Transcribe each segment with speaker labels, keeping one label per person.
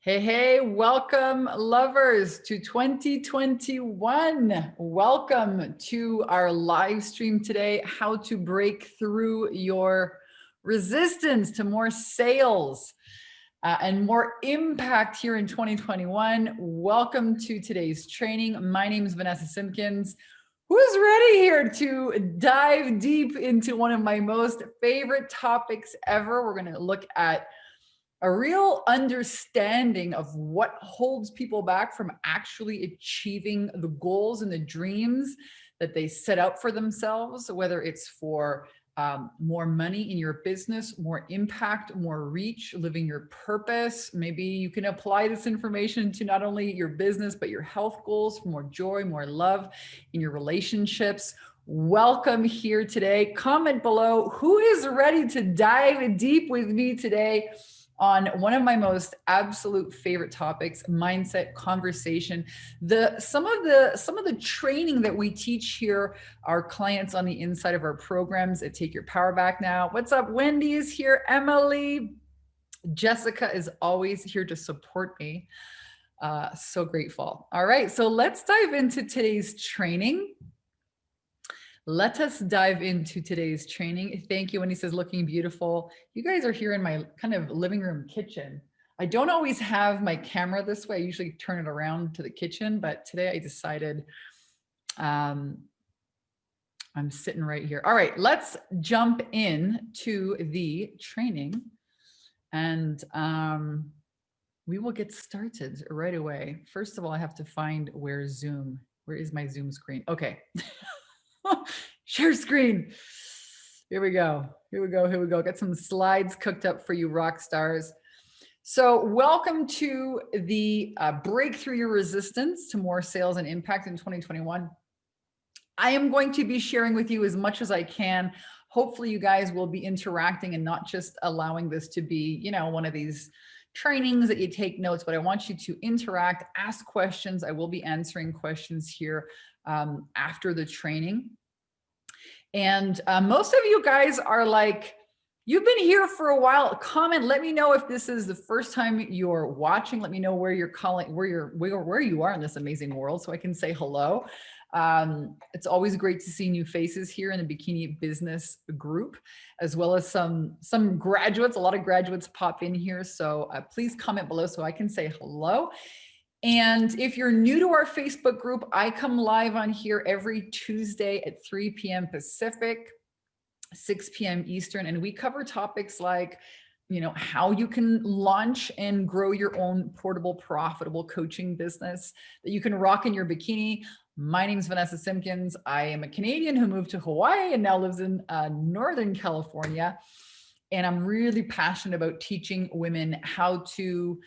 Speaker 1: Hey, welcome lovers to 2021. Welcome to our live stream today, how to break through your resistance to more sales and more impact here in 2021. Welcome to today's training. My name is Vanessa Simpkins. Who's ready here to dive deep into one of my most favorite topics ever? We're going to look at a real understanding of what holds people back from actually achieving the goals and the dreams that they set out for themselves, whether it's for more money in your business, more impact, more reach, living your purpose. Maybe you can apply this information to not only your business, but your health goals for more joy, more love in your relationships. Welcome here today. Comment below who is ready to dive deep with me today on one of my most absolute favorite topics, mindset conversation. Some of the training that we teach here, our clients on the inside of our programs at Take Your Power Back Now. What's up? Wendy is here. Emily, Jessica is always here to support me. So grateful. All right, so let's dive into today's training. Let us dive into today's training. Thank you. When he says looking beautiful, you guys are here in my kind of living room kitchen. I don't always have my camera this way. I usually turn it around to the kitchen, but today I decided I'm sitting right here. All right, let's jump in to the training and we will get started right away. First of all, I have to find where is my Zoom screen? Okay. Share screen. Here we go. Got some slides cooked up for you rock stars. So welcome to the Breakthrough Your Resistance to More Sales and Impact in 2021. I am going to be sharing with you as much as I can. Hopefully you guys will be interacting and not just allowing this to be, one of these trainings that you take notes, but I want you to interact, ask questions. I will be answering questions here after the training. And most of you guys are like, you've been here for a while. Comment, let me know if this is the first time you're watching. Let me know where you're calling, where you are in this amazing world, so I can say hello. It's always great to see new faces here in the Bikini Business group, as well as some graduates. A lot of graduates pop in here, so please comment below so I can say hello. And if you're new to our Facebook group, I come live on here every Tuesday at 3 p.m. Pacific, 6 p.m. Eastern, and we cover topics like, how you can launch and grow your own portable, profitable coaching business that you can rock in your bikini. My name is Vanessa Simpkins. I am a Canadian who moved to Hawaii and now lives in Northern California. And I'm really passionate about teaching women how to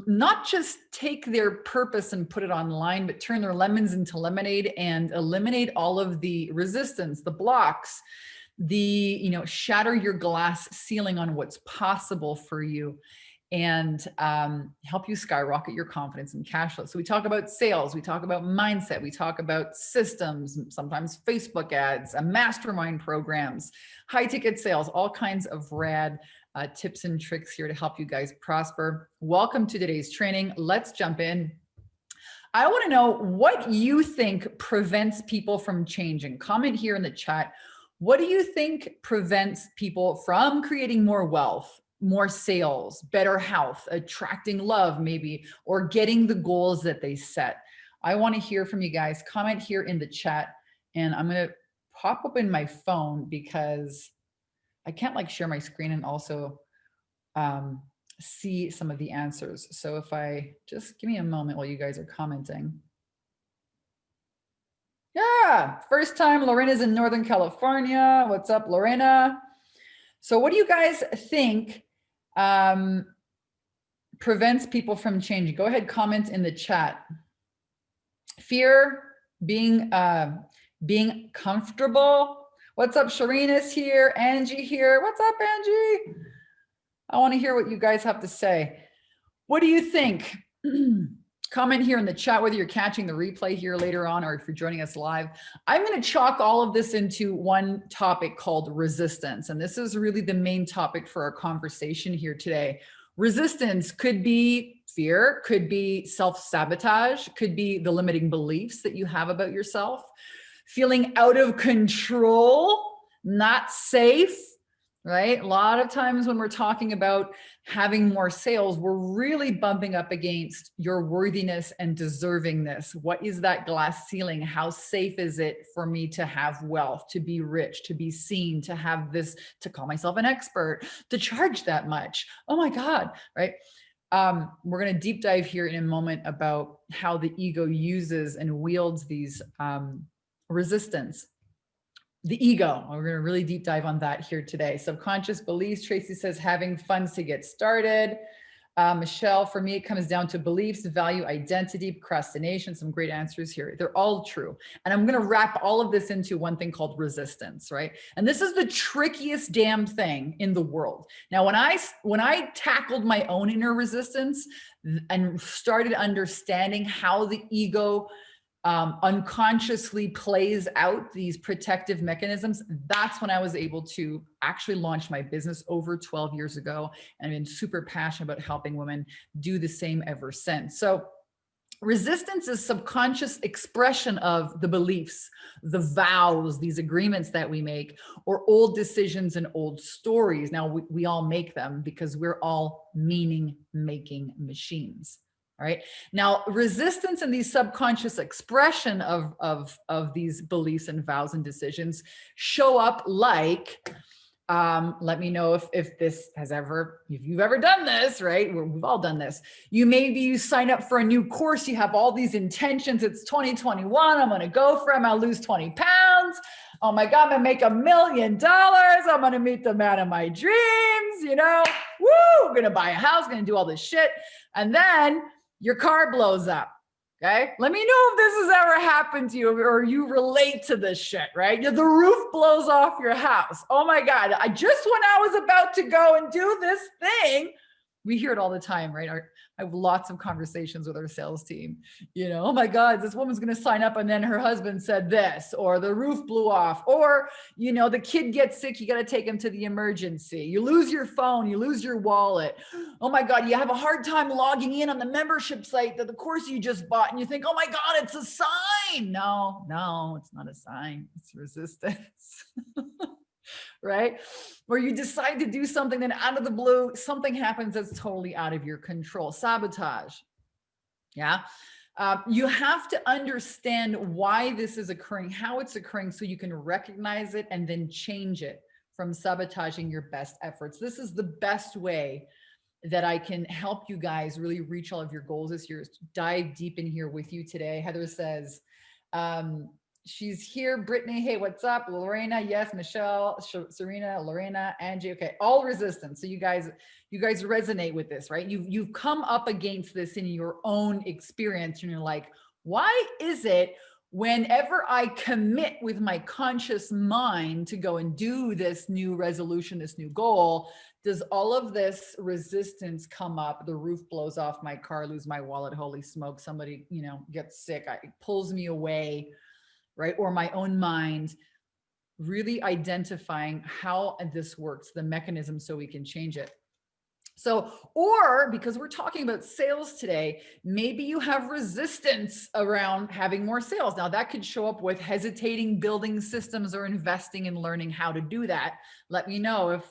Speaker 1: not just take their purpose and put it online, but turn their lemons into lemonade and eliminate all of the resistance, the blocks, the, shatter your glass ceiling on what's possible for you and help you skyrocket your confidence and cash flow. So we talk about sales, we talk about mindset, we talk about systems, sometimes Facebook ads, mastermind programs, high ticket sales, all kinds of rad tips and tricks here to help you guys prosper. Welcome to today's training. Let's jump in. I want to know what you think prevents people from changing. Comment here in the chat. What do you think prevents people from creating more wealth, more sales, better health, attracting love maybe, or getting the goals that they set? I want to hear from you guys. Comment here in the chat, and I'm going to pop up in my phone because I can't share my screen and also see some of the answers. So if I just give me a moment while you guys are commenting. Yeah, first time Lorena's in Northern California. What's up, Lorena? So what do you guys think prevents people from changing? Go ahead, comment in the chat. Fear, being comfortable. What's up, Sharina's here, Angie here. What's up, Angie? I want to hear what you guys have to say. What do you think? Comment here in the chat, whether you're catching the replay here later on or if you're joining us live. I'm going to chalk all of this into one topic called resistance. And this is really the main topic for our conversation here today. Resistance could be fear, could be self-sabotage, could be the limiting beliefs that you have about yourself, feeling out of control, not safe, right? A lot of times when we're talking about having more sales, we're really bumping up against your worthiness and deservingness. What is that glass ceiling? How safe is it for me to have wealth, to be rich, to be seen, to have this, to call myself an expert, to charge that much? Oh my God, right? We're going to deep dive here in a moment about how the ego uses and wields these resistance. The ego, we're going to really deep dive on that here today. Subconscious beliefs, Tracy says, having funds to get started. Michelle, for me, it comes down to beliefs, value, identity, procrastination. Some great answers here. They're all true. And I'm going to wrap all of this into one thing called resistance, right? And this is the trickiest damn thing in the world. Now, when I tackled my own inner resistance and started understanding how the ego unconsciously plays out these protective mechanisms, that's when I was able to actually launch my business over 12 years ago. And I've been super passionate about helping women do the same ever since. So resistance is subconscious expression of the beliefs, the vows, these agreements that we make, or old decisions and old stories. Now, we all make them because we're all meaning-making machines. All right. Now, resistance and these subconscious expression of these beliefs and vows and decisions show up like, let me know if this has ever, if you've ever done this, right? We've all done this. You sign up for a new course. You have all these intentions. It's 2021. I'm going to go for it. I'm going to lose 20 pounds. Oh my God, I'm going to make $1 million. I'm going to meet the man of my dreams, you know, woo, I'm going to buy a house, going to do all this shit. And then your car blows up. Okay. Let me know if this has ever happened to you or you relate to this shit, right? The roof blows off your house. Oh my God. When I was about to go and do this thing, we hear it all the time, right? I have lots of conversations with our sales team. You know, oh my God, this woman's going to sign up and then her husband said this, or the roof blew off, or, you know, the kid gets sick. You got to take him to the emergency. You lose your phone, you lose your wallet. Oh my God, you have a hard time logging in on the membership site that the course you just bought. And you think, oh my God, it's a sign. No, it's not a sign. It's resistance. Right? Where you decide to do something, then out of the blue, something happens that's totally out of your control. Sabotage. Yeah. You have to understand why this is occurring, how it's occurring, so you can recognize it and then change it from sabotaging your best efforts. This is the best way that I can help you guys really reach all of your goals this year, is to dive deep in here with you today. Heather says, she's here. Brittany, hey, what's up? Lorena, yes. Michelle, Serena, Lorena, Angie. Okay, all resistance. So you guys resonate with this, right? You've come up against this in your own experience, and you're like, why is it whenever I commit with my conscious mind to go and do this new resolution, this new goal, does all of this resistance come up? The roof blows off my car, lose my wallet, holy smoke, somebody, you know, gets sick, it pulls me away, right? Or my own mind, really identifying how this works, the mechanism, so we can change it. So, or because we're talking about sales today, maybe you have resistance around having more sales. Now that could show up with hesitating, building systems, or investing in learning how to do that. Let me know if,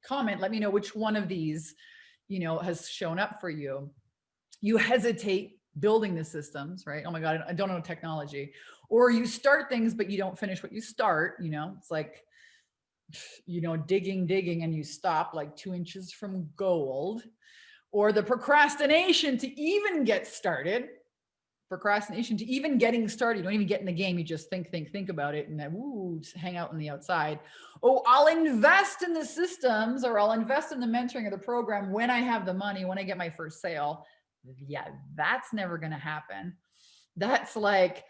Speaker 1: comment, let me know which one of these, you know, has shown up for you. You hesitate building the systems, right? Oh my God, I don't know technology. Or you start things, but you don't finish what you start. You know, it's like, you know, digging, and you stop like 2 inches from gold. Or the procrastination to even get started. Procrastination to even getting started. You don't even get in the game. You just think about it, and then just hang out on the outside. Oh, I'll invest in the systems, or I'll invest in the mentoring or the program when I have the money, when I get my first sale. Yeah, that's never going to happen. That's like,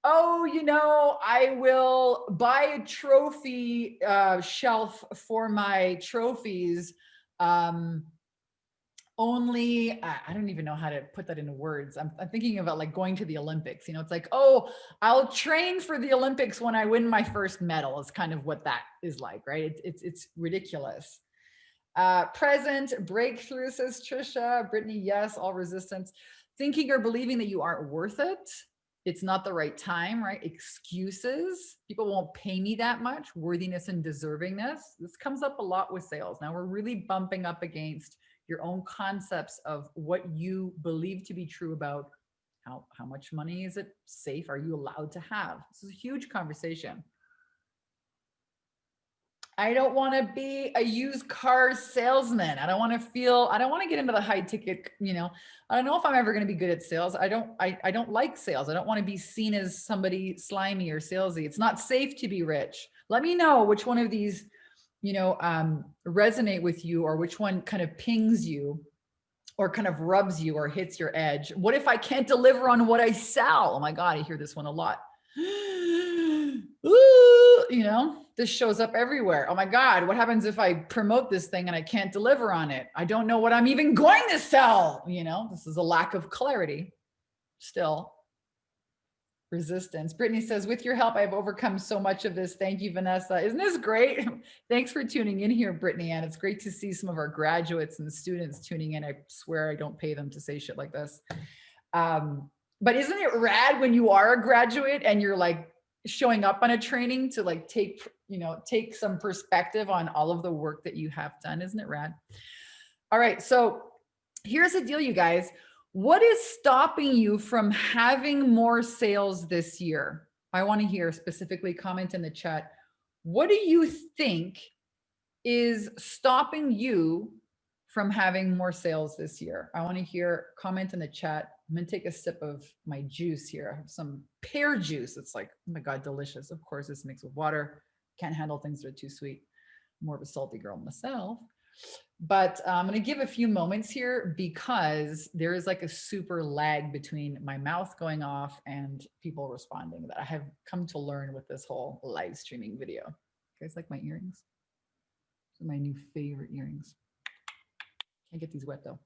Speaker 1: oh, you know, I will buy a trophy shelf for my trophies. Only, I don't even know how to put that into words. I'm thinking about like going to the Olympics. You know, it's like, oh, I'll train for the Olympics when I win my first medal, is kind of what that is like, right? It's ridiculous. Present, breakthrough, says Trisha. Brittany, yes, all resistance. Thinking or believing that you aren't worth it. It's not the right time, right? Excuses. People won't pay me that much. Worthiness and deservingness. This comes up a lot with sales. Now we're really bumping up against your own concepts of what you believe to be true about how much money is it safe? Are you allowed to have? This is a huge conversation. I don't want to be a used car salesman. I don't want to get into the high ticket, I don't know if I'm ever going to be good at sales. I don't like sales. I don't want to be seen as somebody slimy or salesy. It's not safe to be rich. Let me know which one of these, resonate with you, or which one kind of pings you or kind of rubs you or hits your edge. What if I can't deliver on what I sell? Oh my God, I hear this one a lot. Ooh, this shows up everywhere. Oh my God, what happens if I promote this thing and I can't deliver on it? I don't know what I'm even going to sell. This is a lack of clarity. Still, resistance. Brittany says, with your help, I've overcome so much of this. Thank you, Vanessa. Isn't this great? Thanks for tuning in here, Brittany. And it's great to see some of our graduates and students tuning in. I swear I don't pay them to say shit like this. But isn't it rad when you are a graduate and you're like showing up on a training to like take some perspective on all of the work that you have done? Isn't it rad? All right. So here's the deal, you guys. What is stopping you from having more sales this year? I want to hear specifically, comment in the chat. What do you think is stopping you from having more sales this year? I want to hear, comment in the chat. I'm going to take a sip of my juice here. I have some pear juice. It's like, oh my God, delicious. Of course, it's mixed with water. Can't handle things that are too sweet. I'm more of a salty girl myself. But I'm going to give a few moments here because there is like a super lag between my mouth going off and people responding that I have come to learn with this whole live streaming video. You guys like my earrings? These are my new favorite earrings. Can't get these wet though.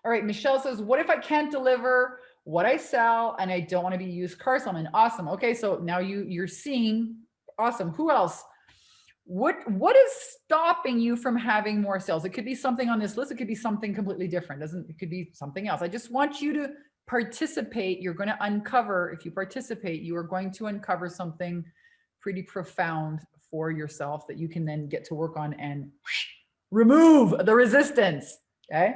Speaker 1: All right, Michelle says, what if I can't deliver what I sell and I don't want to be used car salesman? Awesome. Okay, so now you're seeing, awesome. Who else? What is stopping you from having more sales? It could be something on this list. It could be something completely different. It could be something else. I just want you to participate. You're going to uncover, if you participate, you are going to uncover something pretty profound for yourself that you can then get to work on and remove the resistance. Okay.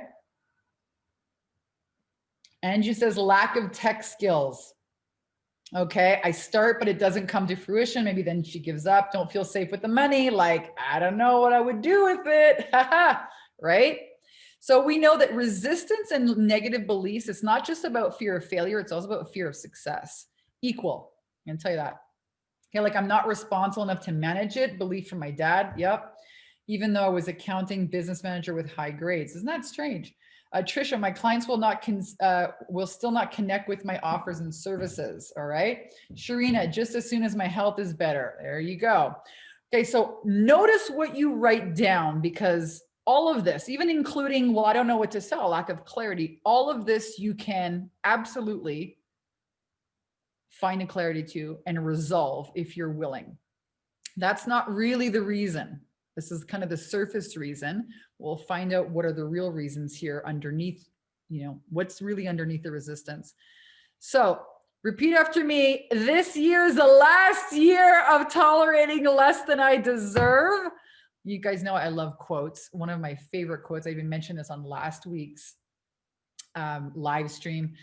Speaker 1: Angie says lack of tech skills. Okay, I start, but it doesn't come to fruition. Maybe then she gives up. Don't feel safe with the money. Like, I don't know what I would do with it. Right? So we know that resistance and negative beliefs, it's not just about fear of failure. It's also about fear of success. Equal. I'm going to tell you that. Okay, like I'm not responsible enough to manage it. Belief from my dad. Yep. Even though I was accounting business manager with high grades. Isn't that strange? Trisha, my clients will still not connect with my offers and services. All right. Sharina, just as soon as my health is better. There you go. Okay. So notice what you write down, because all of this, even including, well, I don't know what to sell, lack of clarity, all of this you can absolutely find a clarity to and resolve if you're willing. That's not really the reason. This is kind of the surface reason. We'll find out what are the real reasons here underneath, what's really underneath the resistance. So repeat after me. This year is the last year of tolerating less than I deserve. You guys know I love quotes. One of my favorite quotes, I even mentioned this on last week's live stream.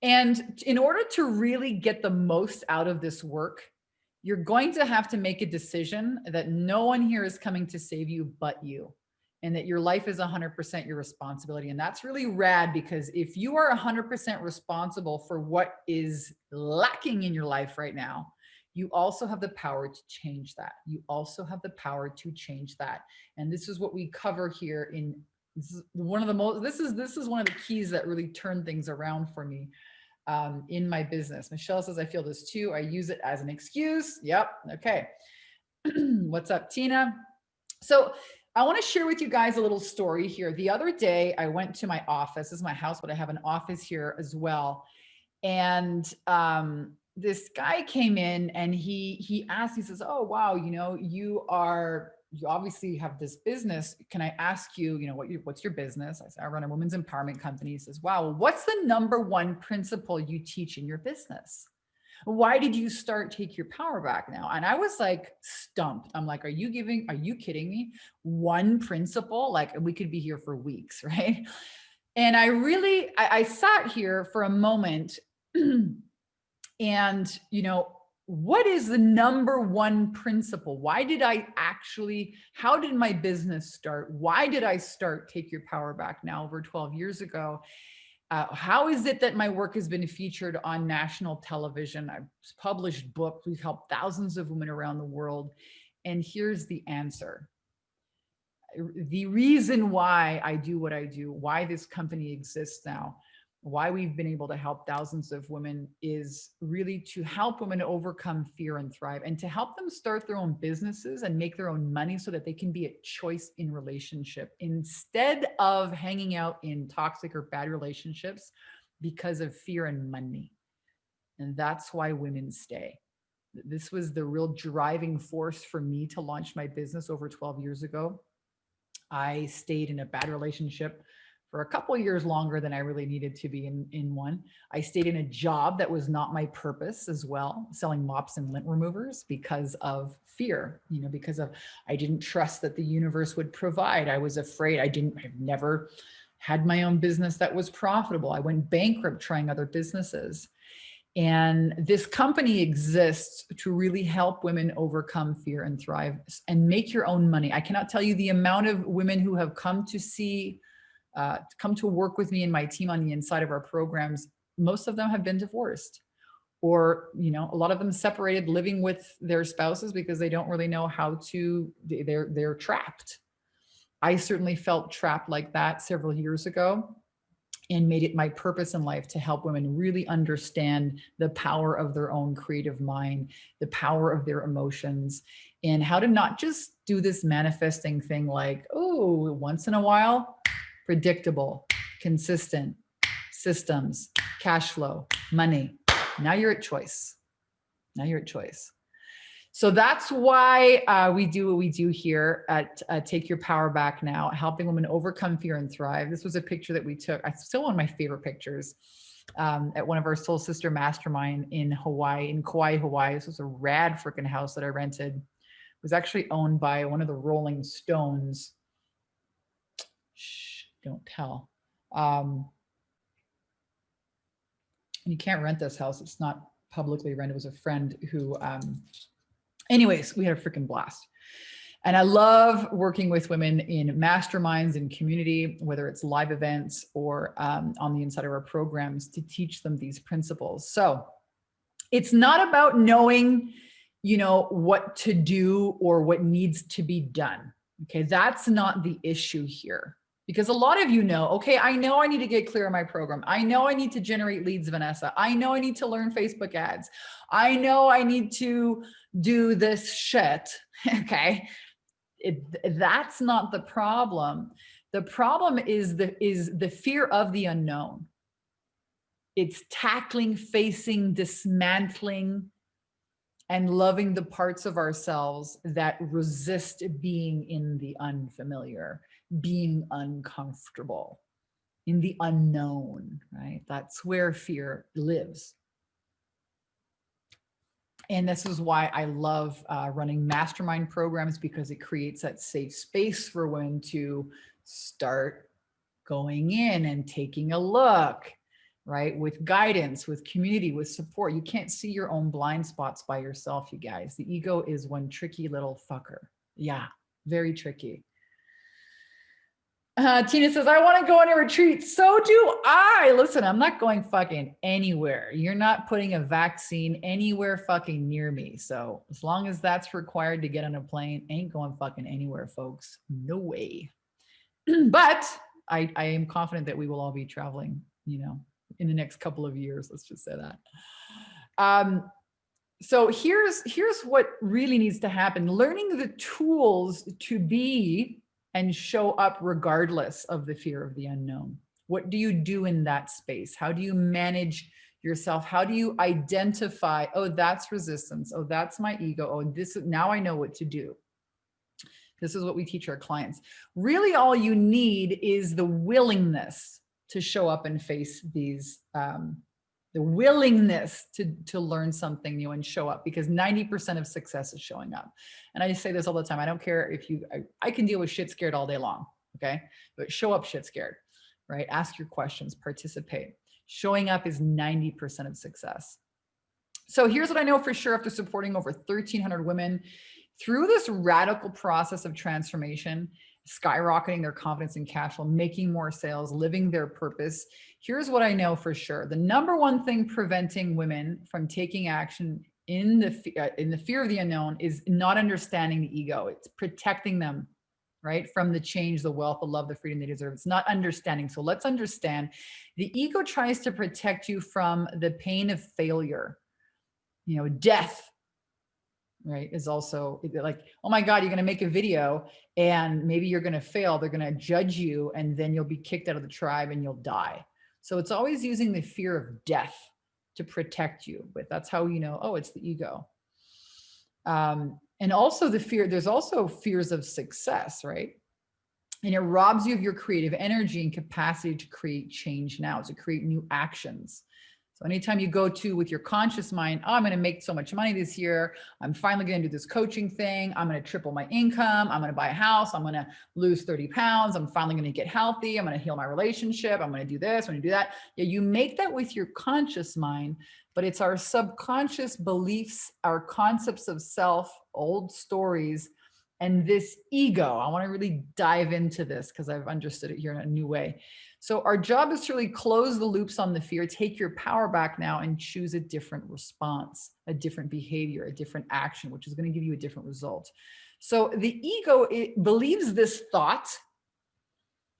Speaker 1: And in order to really get the most out of this work, you're going to have to make a decision that no one here is coming to save you but you, and that your life is 100% your responsibility. And that's really rad, because if you are 100% responsible for what is lacking in your life right now, you also have the power to change that. You also have the power to change that. And this is what we cover here in this is one of the keys that really turned things around for me in my business. Michelle says, I feel this too. I use it as an excuse. Yep. Okay. What's up, Tina? So I want to share with you guys a little story here. The other day I went to my office. This is my house, but I have an office here as well. And this guy came in and he asked, he says, oh, wow, you are you obviously have this business. Can I ask you, what's your business? I said, I run a women's empowerment company. He says, wow, well, what's the number one principle you teach in your business? Why did you start Take Your Power Back Now? And I was like stumped. I'm like, are you kidding me? One principle? Like, we could be here for weeks, right? And I sat here for a moment and, what is the number one principle? How did my business start? Why did I start Take Your Power Back Now over 12 years ago? How is it that my work has been featured on national television? I've published books. We've helped thousands of women around the world. And here's the answer. The reason why I do what I do, why this company exists now, why we've been able to help thousands of women is really to help women overcome fear and thrive, and to help them start their own businesses and make their own money so that they can be a choice in relationship instead of hanging out in toxic or bad relationships because of fear and money. And that's why women stay. This was the real driving force for me to launch my business over 12 years ago. I stayed in a bad relationship for a couple of years longer than I really needed to be in one. I stayed in a job that was not my purpose as well, selling mops and lint removers because of fear, because of, I didn't trust that the universe would provide. I was afraid. I've never had my own business that was profitable. I went bankrupt trying other businesses. And this company exists to really help women overcome fear and thrive and make your own money. I cannot tell you the amount of women who have come to work with me and my team on the inside of our programs. Most of them have been divorced, or, a lot of them separated, living with their spouses because they don't really know how to, they're trapped. I certainly felt trapped like that several years ago, and made it my purpose in life to help women really understand the power of their own creative mind, the power of their emotions, and how to not just do this manifesting thing like, oh, once in a while, predictable, consistent, systems, cash flow, money. Now you're at choice. So that's why we do what we do here at Take Your Power Back Now, helping women overcome fear and thrive. This was a picture that we took. It's still one of my favorite pictures at one of our Soul Sister Mastermind in Hawaii, in Kauai, Hawaii. This was a rad freaking house that I rented. It was actually owned by one of the Rolling Stones. Shh, don't tell. You can't rent this house. It's not publicly rented. It was a friend who... anyways, we had a freaking blast. And I love working with women in masterminds and community, whether it's live events or on the inside of our programs, to teach them these principles. So it's not about knowing, what to do or what needs to be done. Okay, that's not the issue here. Because a lot of okay, I know I need to get clear on my program. I know I need to generate leads, Vanessa. I know I need to learn Facebook ads. I know I need to do this shit. Okay, that's not the problem. The problem is the fear of the unknown. It's tackling, facing, dismantling, and loving the parts of ourselves that resist being in the unfamiliar, being uncomfortable, in the unknown, right? That's where fear lives. And this is why I love running mastermind programs, because it creates that safe space for women to start going in and taking a look, right? With guidance, with community, with support. You can't see your own blind spots by yourself, you guys. The ego is one tricky little fucker. Yeah, very tricky. Tina says, I want to go on a retreat. So do I. Listen, I'm not going fucking anywhere. You're not putting a vaccine anywhere fucking near me. So as long as that's required to get on a plane, ain't going fucking anywhere, folks. No way. But I am confident that we will all be traveling, in the next couple of years. Let's just say that. So here's what really needs to happen. Learning the tools to be and show up regardless of the fear of the unknown. What do you do in that space? How do you manage yourself? How do you identify, oh, that's resistance. Oh, that's my ego. Oh, now I know what to do. This is what we teach our clients. Really, all you need is the willingness to show up and face these, the willingness to learn something new and show up, because 90% of success is showing up. And I say this all the time. I don't care if I can deal with shit scared all day long. Okay. But show up shit scared, right? Ask your questions, participate. Showing up is 90% of success. So here's what I know for sure after supporting over 1,300 women through this radical process of transformation, skyrocketing their confidence and cash flow, making more sales, living their purpose. Here's what I know for sure. The number one thing preventing women from taking action in the fear of the unknown is not understanding the ego. It's protecting them, right? From the change, the wealth, the love, the freedom they deserve. It's not understanding. So let's understand. The ego tries to protect you from the pain of failure. You know, death, right, is also like, oh my God, you're going to make a video and maybe you're going to fail. They're going to judge you and then you'll be kicked out of the tribe and you'll die. So it's always using the fear of death to protect you. But that's how you know, oh, it's the ego. And also the fear, there's also fears of success, right? And it robs you of your creative energy and capacity to create change now, to create new actions. So anytime you go to with your conscious mind, oh, I'm going to make so much money this year. I'm finally going to do this coaching thing. I'm going to triple my income. I'm going to buy a house. I'm going to lose 30 pounds. I'm finally going to get healthy. I'm going to heal my relationship. I'm going to do this. I'm going to do that. Yeah, you make that with your conscious mind, but it's our subconscious beliefs, our concepts of self, old stories, and this ego. I want to really dive into this because I've understood it here in a new way. So our job is to really close the loops on the fear, take your power back now and choose a different response, a different behavior, a different action, which is going to give you a different result. So the ego, it believes this thought,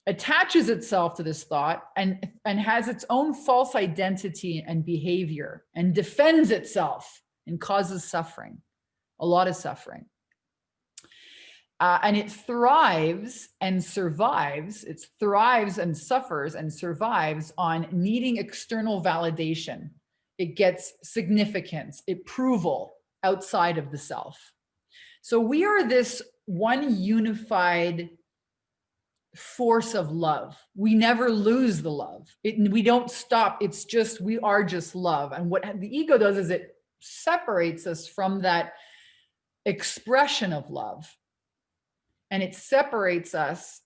Speaker 1: attaches itself to this thought and has its own false identity and behavior and defends itself and causes suffering, a lot of suffering. And it thrives and survives. It thrives and suffers and survives on needing external validation. It gets significance, approval outside of the self. So we are this one unified force of love. We never lose the love. We don't stop. It's just, we are just love. And what the ego does is it separates us from that expression of love. And it separates us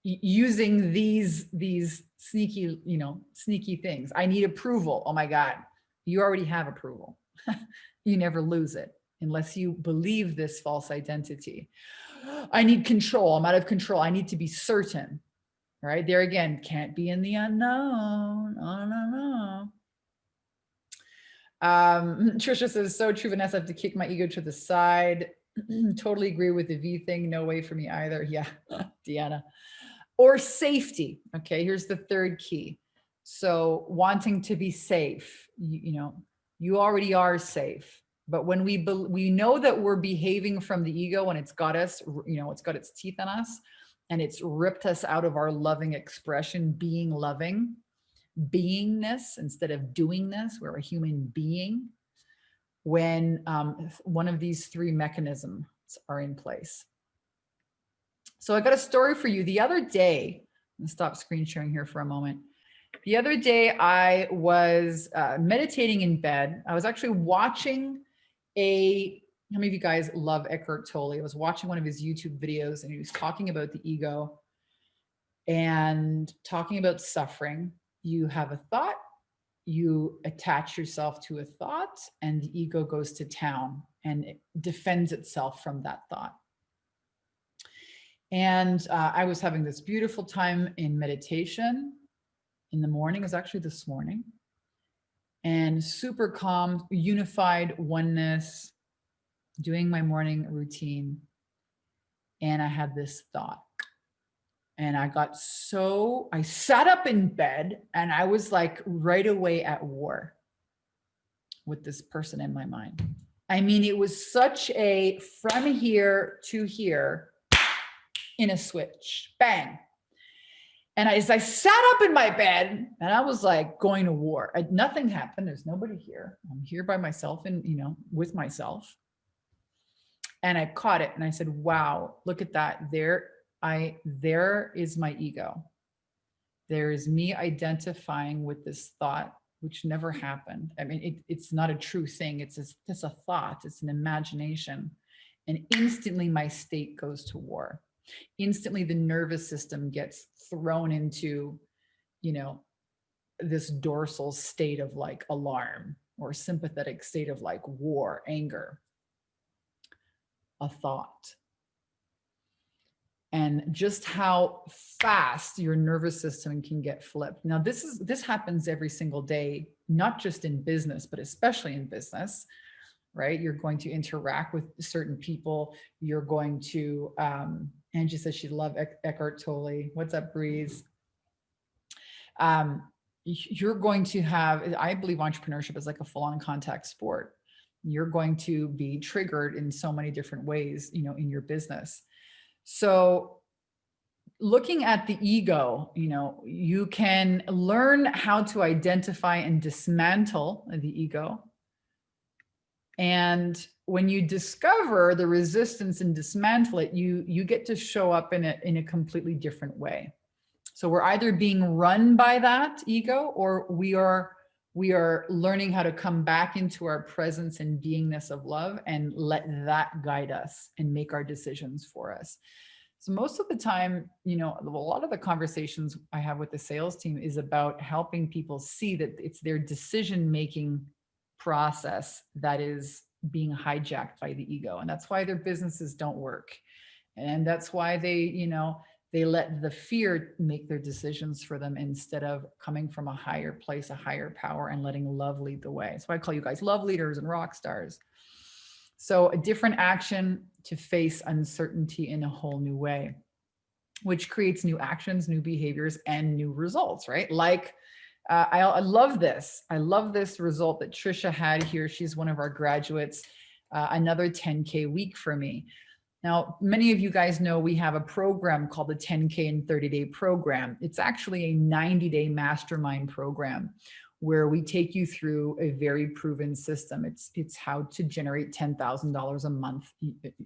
Speaker 1: using these sneaky, sneaky things. I need approval. Oh my God, you already have approval. You never lose it unless you believe this false identity. I need control. I'm out of control. I need to be certain. All right. There again, can't be in the unknown. Oh, no. Trisha says, so true, Vanessa. I have to kick my ego to the side. Totally agree with the V thing. No way for me either. Yeah, Deanna. Or safety. Okay, here's the third key. So wanting to be safe, you already are safe. But when we know that we're behaving from the ego and it's got us, it's got its teeth on us and it's ripped us out of our loving expression, being loving, beingness instead of doingness. We're a human being. When one of these three mechanisms are in place. So I got a story for you. The other day, I'm gonna stop screen sharing here for a moment. The other day I was meditating in bed. I was actually watching how many of you guys love Eckhart Tolle? I was watching one of his YouTube videos and he was talking about the ego and talking about suffering. You have a thought, you attach yourself to a thought and the ego goes to town and it defends itself from that thought. And I was having this beautiful time in meditation in the morning. It was actually this morning. And super calm, unified oneness, doing my morning routine. And I had this thought. And I sat up in bed and I was like right away at war with this person in my mind. I mean, it was such a from here to here in a switch, bang. And as I sat up in my bed and I was like going to war, nothing happened. There's nobody here. I'm here by myself and, with myself. And I caught it and I said, wow, look at that. There is my ego. There is me identifying with this thought, which never happened. I mean, it's not a true thing. It's a thought. It's an imagination. And instantly my state goes to war. Instantly the nervous system gets thrown into, this dorsal state of like alarm, or sympathetic state of like war, anger, a thought. And just how fast your nervous system can get flipped. Now, this happens every single day, not just in business, but especially in business, right? You're going to interact with certain people. You're going to, Angie says she loved Eckhart Tolle. What's up, Breeze? You're going to have, I believe entrepreneurship is like a full-on contact sport. You're going to be triggered in so many different ways, in your business. So looking at the ego, you can learn how to identify and dismantle the ego. And when you discover the resistance and dismantle it, you get to show up in a completely different way. So we're either being run by that ego, or we are learning how to come back into our presence and beingness of love and let that guide us and make our decisions for us. So most of the time, a lot of the conversations I have with the sales team is about helping people see that it's their decision-making process that is being hijacked by the ego. And that's why their businesses don't work. And that's why they let the fear make their decisions for them instead of coming from a higher place, a higher power, and letting love lead the way. So I call you guys love leaders and rock stars. So a different action to face uncertainty in a whole new way, which creates new actions, new behaviors, and new results, right? Like, I love this. I love this result that Trisha had here. She's one of our graduates, another 10K week for me. Now, many of you guys know we have a program called the 10K and 30-day program. It's actually a 90-day mastermind program where we take you through a very proven system. It's how to generate $10,000 a month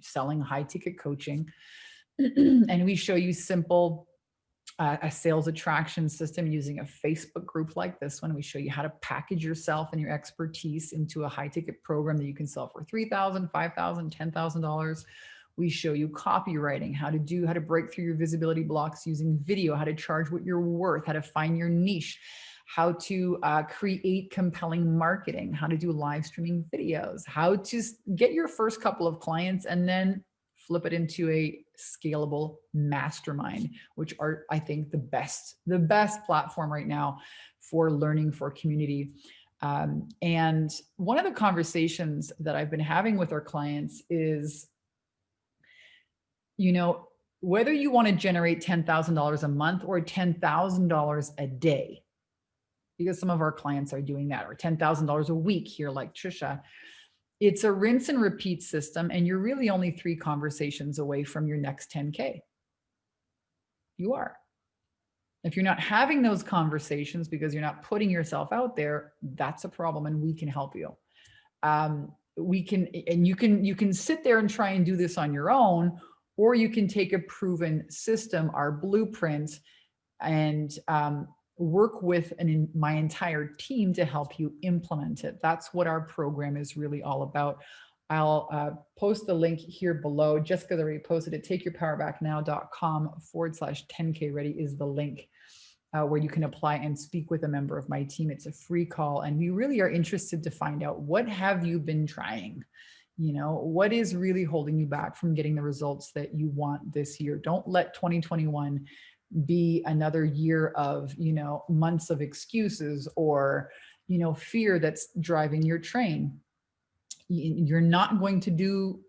Speaker 1: selling high-ticket coaching. And we show you simple a sales attraction system using a Facebook group like this one. We show you how to package yourself and your expertise into a high-ticket program that you can sell for $3,000, $5,000, $10,000. We show you copywriting, how to break through your visibility blocks using video, how to charge what you're worth, how to find your niche, how to create compelling marketing, how to do live streaming videos, how to get your first couple of clients and then flip it into a scalable mastermind, which are, I think, the best platform right now for learning, for community. And one of the conversations that I've been having with our clients is, whether you want to generate $10,000 a month or $10,000 a day, because some of our clients are doing that, or $10,000 a week here, like Trisha, it's a rinse and repeat system. And you're really only 3 conversations away from your next 10K. You are. If you're not having those conversations because you're not putting yourself out there, that's a problem, and we can help you. You can sit there and try and do this on your own, or you can take a proven system, our blueprint, and work with my entire team to help you implement it. That's what our program is really all about. I'll post the link here below. Jessica's already posted it. takeyourpowerbacknow.com/10K ready is the link where you can apply and speak with a member of my team. It's a free call, and we really are interested to find out, what have you been trying? What is really holding you back from getting the results that you want this year? Don't let 2021 be another year of, months of excuses or, fear that's driving your train. You're not going to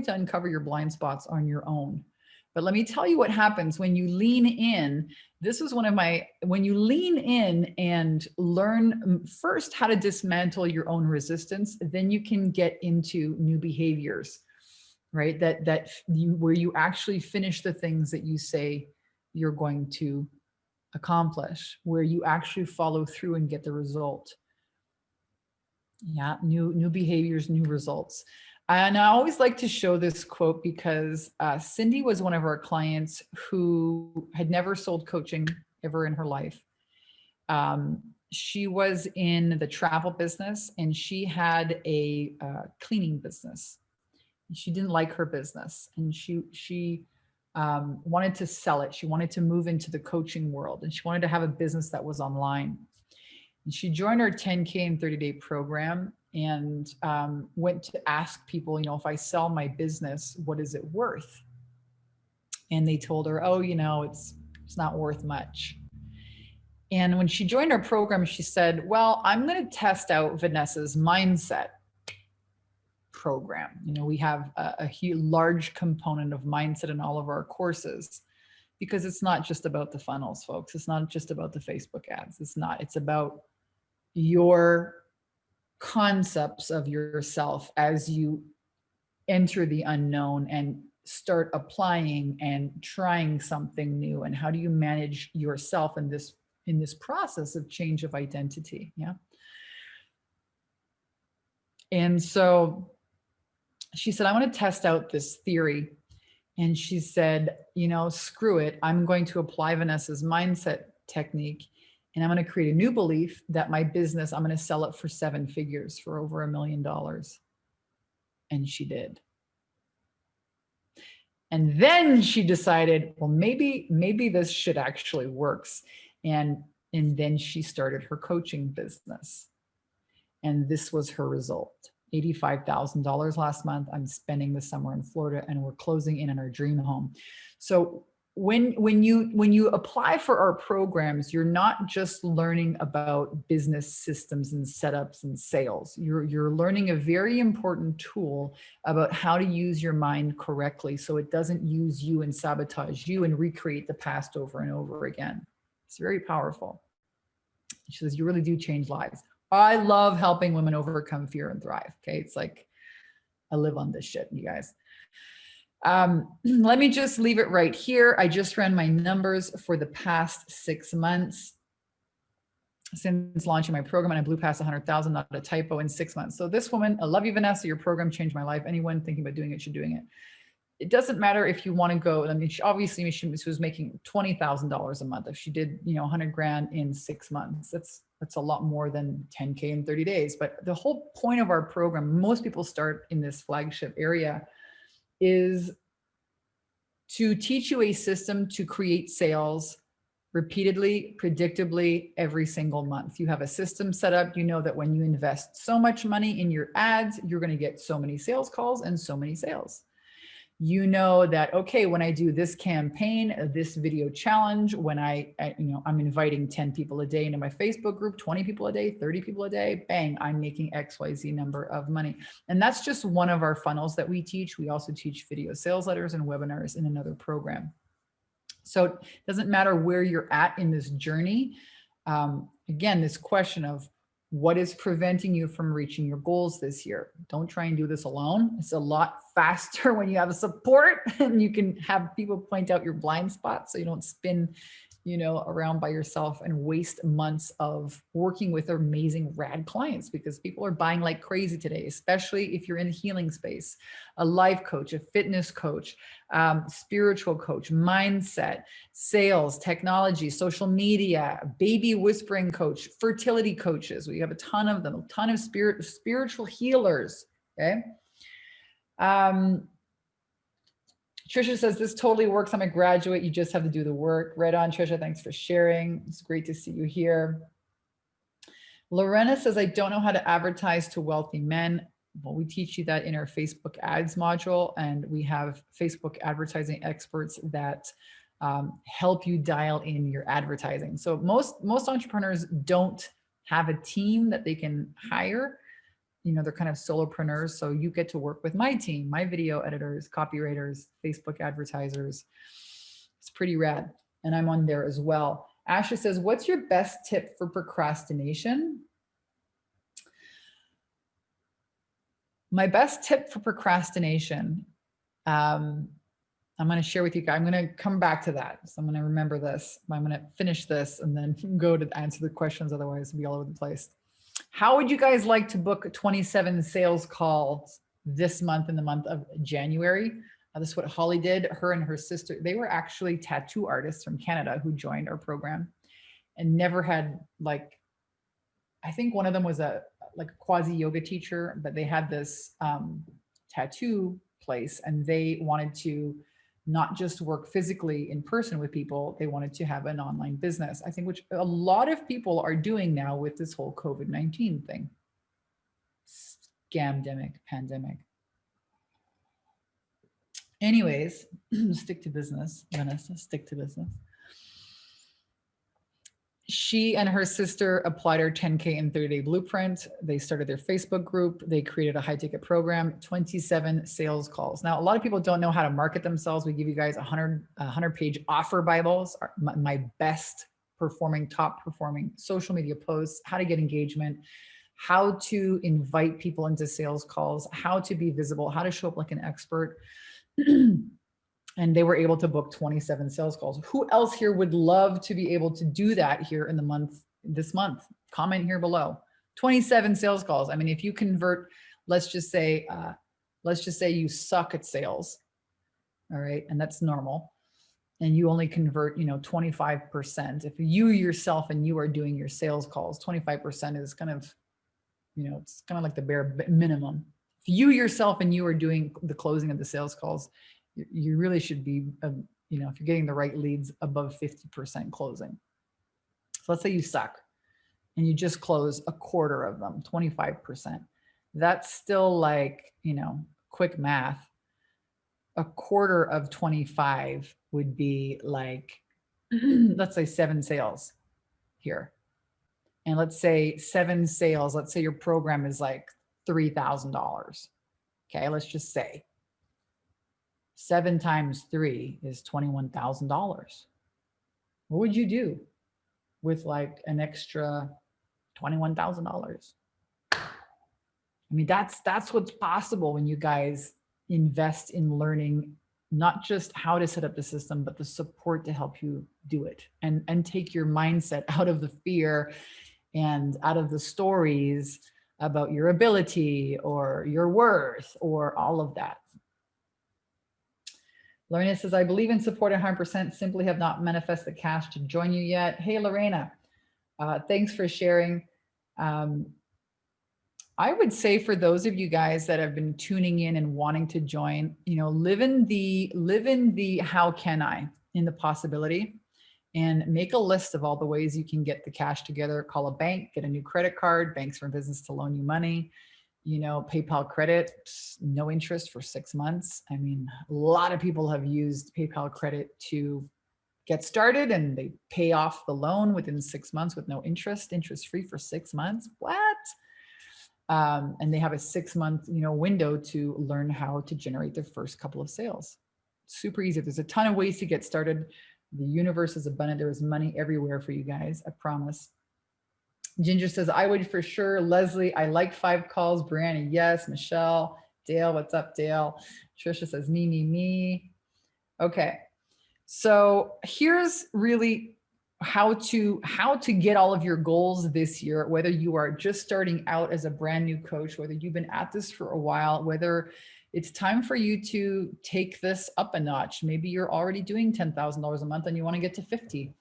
Speaker 1: uncover your blind spots on your own. But let me tell you what happens when you lean in. This is when you lean in and learn first how to dismantle your own resistance, then you can get into new behaviors, right? Where you actually finish the things that you say you're going to accomplish, where you actually follow through and get the result. Yeah, new behaviors, new results. And I always like to show this quote because Cindy was one of our clients who had never sold coaching ever in her life. She was in the travel business and she had a cleaning business. She didn't like her business and she wanted to sell it. She wanted to move into the coaching world and she wanted to have a business that was online. And she joined our 10K and 30-day program and went to ask people, you know, if I sell my business, what is it worth? And they told her, oh, you know, it's not worth much. And when she joined our program, she said, well, I'm going to test out Vanessa's mindset program. You know, we have a huge, large component of mindset in all of our courses because it's not just about the funnels, folks. It's not just about the Facebook ads. It's about your concepts of yourself as you enter the unknown and start applying and trying something new. And how do you manage yourself in this process of change of identity? Yeah. And so she said, I want to test out this theory. And she said, you know, screw it. I'm going to apply Vanessa's mindset technique and I'm going to create a new belief that my business, I'm going to sell it for 7 figures, for over $1 million. And she did. And then she decided, well, maybe this shit actually works. And then she started her coaching business. And this was her result. $85,000 last month. I'm spending this summer in Florida and we're closing in on our dream home. So when you apply for our programs, you're not just learning about business systems and setups and sales. You're learning a very important tool about how to use your mind correctly so it doesn't use you and sabotage you and recreate the past over and over again. It's very powerful. She says, you really do change lives. I love helping women overcome fear and thrive. Okay. It's like, I live on this shit, you guys. Let me just leave it right here. I just ran my numbers for the past 6 months since launching my program and I blew past 100,000, not a typo, in 6 months. So this woman, I love you, Vanessa, your program changed my life. Anyone thinking about doing it should doing it. It doesn't matter if you want to go. I mean, she was making $20,000 a month. If she did, you know, 100 grand in 6 months, that's a lot more than 10K in 30 days. But the whole point of our program, most people start in this flagship area, is to teach you a system to create sales repeatedly, predictably, every single month. You have a system set up. You know that when you invest so much money in your ads, you're going to get so many sales calls and so many sales. You know that, okay, when I do this campaign, this video challenge, when I'm inviting 10 people a day into my Facebook group, 20 people a day, 30 people a day, bang, I'm making XYZ number of money. And that's just one of our funnels that we teach. We also teach video sales letters and webinars in another program. So it doesn't matter where you're at in this journey. Again, this question of what is preventing you from reaching your goals this year? Don't try and do this alone. It's a lot faster when you have support and you can have people point out your blind spots so you don't spin, you know, around by yourself and waste months of working with amazing rad clients, because people are buying like crazy today, especially if you're in the healing space. A life coach, a fitness coach, spiritual coach, mindset, sales, technology, social media, baby whispering coach, fertility coaches. We have a ton of them, a ton of spiritual healers. Okay. Trisha says, this totally works. I'm a graduate. You just have to do the work. Right on, Trisha. Thanks for sharing. It's great to see you here. Lorena says, I don't know how to advertise to wealthy men. Well, we teach you that in our Facebook ads module, and we have Facebook advertising experts that help you dial in your advertising. So most entrepreneurs don't have a team that they can hire. You know, they're kind of solopreneurs. So you get to work with my team, my video editors, copywriters, Facebook advertisers. It's pretty rad. And I'm on there as well. Ashley says, what's your best tip for procrastination? My best tip for procrastination, I'm going to share with you guys. I'm going to come back to that. So I'm going to remember this. I'm going to finish this and then go to answer the questions. Otherwise, it'll be all over the place. How would you guys like to book 27 sales calls this month, in the month of January. This is what Holly did. Her and her sister, they were actually tattoo artists from Canada who joined our program and never had, like, I think one of them was a quasi yoga teacher, but they had this tattoo place and they wanted to not just work physically in person with people, they wanted to have an online business. I think which a lot of people are doing now with this whole COVID-19 thing. Scamdemic, pandemic. Anyways, stick to business, Vanessa, stick to business. She and her sister applied her 10K and 30-day blueprint. They started their Facebook group. They created a high ticket program, 27 sales calls. Now, a lot of people don't know how to market themselves. We give you guys 100-page offer Bibles, my best performing, top performing social media posts, how to get engagement, how to invite people into sales calls, how to be visible, how to show up like an expert. And they were able to book 27 sales calls. Who else here would love to be able to do that here in this month? Comment here below. 27 sales calls. I mean, if you convert, let's just say you suck at sales, all right, and that's normal, and you only convert, 25%. If you yourself and you are doing your sales calls, 25% is kind of, it's kind of like the bare minimum. If you yourself and you are doing the closing of the sales calls, you really should be, if you're getting the right leads, above 50% closing. So let's say you suck and you just close a quarter of them, 25%. That's still like, quick math. A quarter of 25 would be like, let's say 7 sales here. And let's say 7 sales, let's say your program is like $3,000. Okay, let's just say 7 times 3 is $21,000. What would you do with like an extra $21,000? I mean, that's what's possible when you guys invest in learning not just how to set up the system, but the support to help you do it, and take your mindset out of the fear and out of the stories about your ability or your worth or all of that. Lorena says, I believe in support 100%, simply have not manifested the cash to join you yet. Hey, Lorena, thanks for sharing. I would say for those of you guys that have been tuning in and wanting to join, live in the how can I, in the possibility, and make a list of all the ways you can get the cash together. Call a bank, get a new credit card, banks for business to loan you money. PayPal credit, no interest for 6 months. I mean, a lot of people have used PayPal credit to get started and they pay off the loan within 6 months with no interest free for 6 months. What? And they have a 6-month, window to learn how to generate their first couple of sales. Super easy. There's a ton of ways to get started. The universe is abundant. There is money everywhere for you guys. I promise. Ginger says, I would for sure. Leslie, I like 5 calls. Brianna, yes. Michelle, Dale, what's up, Dale? Trisha says, me. Okay. So here's really how to get all of your goals this year, whether you are just starting out as a brand new coach, whether you've been at this for a while, whether it's time for you to take this up a notch. Maybe you're already doing $10,000 a month and you want to get to 50.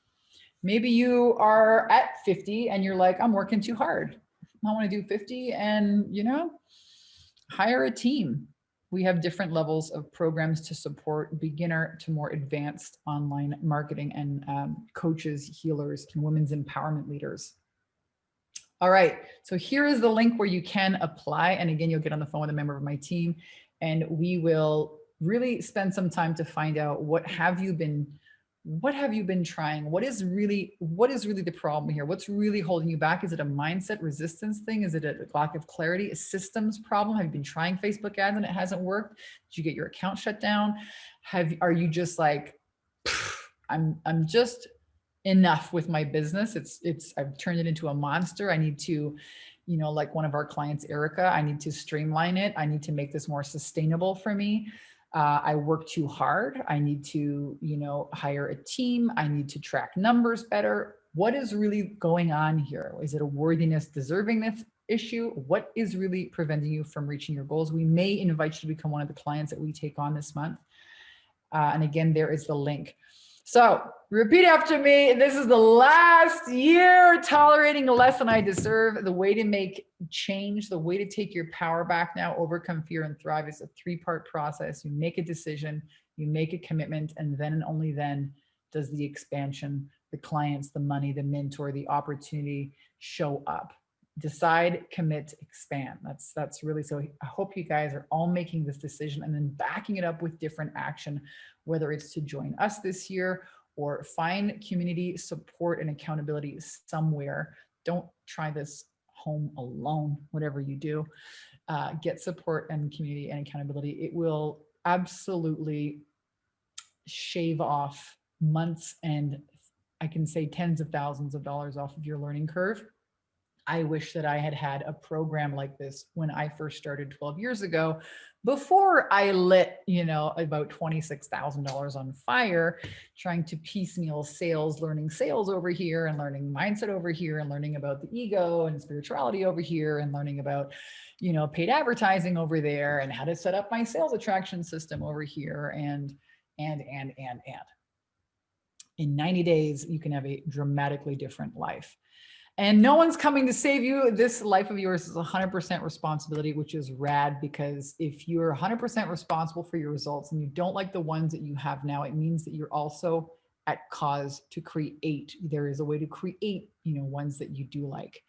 Speaker 1: Maybe you are at 50 and you're like, I'm working too hard. I want to do 50 and, hire a team. We have different levels of programs to support beginner to more advanced online marketing and coaches, healers, and women's empowerment leaders. All right, so here is the link where you can apply. And again, you'll get on the phone with a member of my team and we will really spend some time to find out what have you been trying? What is really the problem here? What's really holding you back? Is it a mindset resistance thing? Is it a lack of clarity, a systems problem? Have you been trying Facebook ads and it hasn't worked? Did you get your account shut down? Are you just like, I'm just enough with my business. I've turned it into a monster. I need to, like one of our clients, Erica, I need to streamline it. I need to make this more sustainable for me. I work too hard. I need to, hire a team. I need to track numbers better. What is really going on here? Is it a worthiness, deservingness issue? What is really preventing you from reaching your goals? We may invite you to become one of the clients that we take on this month. And again, there is the link. So repeat after me. This is the last year tolerating less than I deserve. The way to make change, the way to take your power back now, overcome fear and thrive is a 3-part process. You make a decision, you make a commitment, and then and only then does the expansion, the clients, the money, the mentor, the opportunity show up. Decide, commit, expand. That's really, so I hope you guys are all making this decision and then backing it up with different action, whether it's to join us this year or find community support and accountability somewhere. Don't try this home alone, whatever you do. Get support and community and accountability. It will absolutely shave off months and I can say tens of thousands of dollars off of your learning curve. I wish that I had had a program like this when I first started 12 years ago, before I lit, about $26,000 on fire, trying to piecemeal sales, learning sales over here and learning mindset over here and learning about the ego and spirituality over here and learning about, paid advertising over there and how to set up my sales attraction system over here and. In 90 days, you can have a dramatically different life. And no one's coming to save you. This life of yours is 100% responsibility, which is rad, because if you're 100% responsible for your results and you don't like the ones that you have now, it means that you're also at cause to create. There is a way to create, ones that you do like.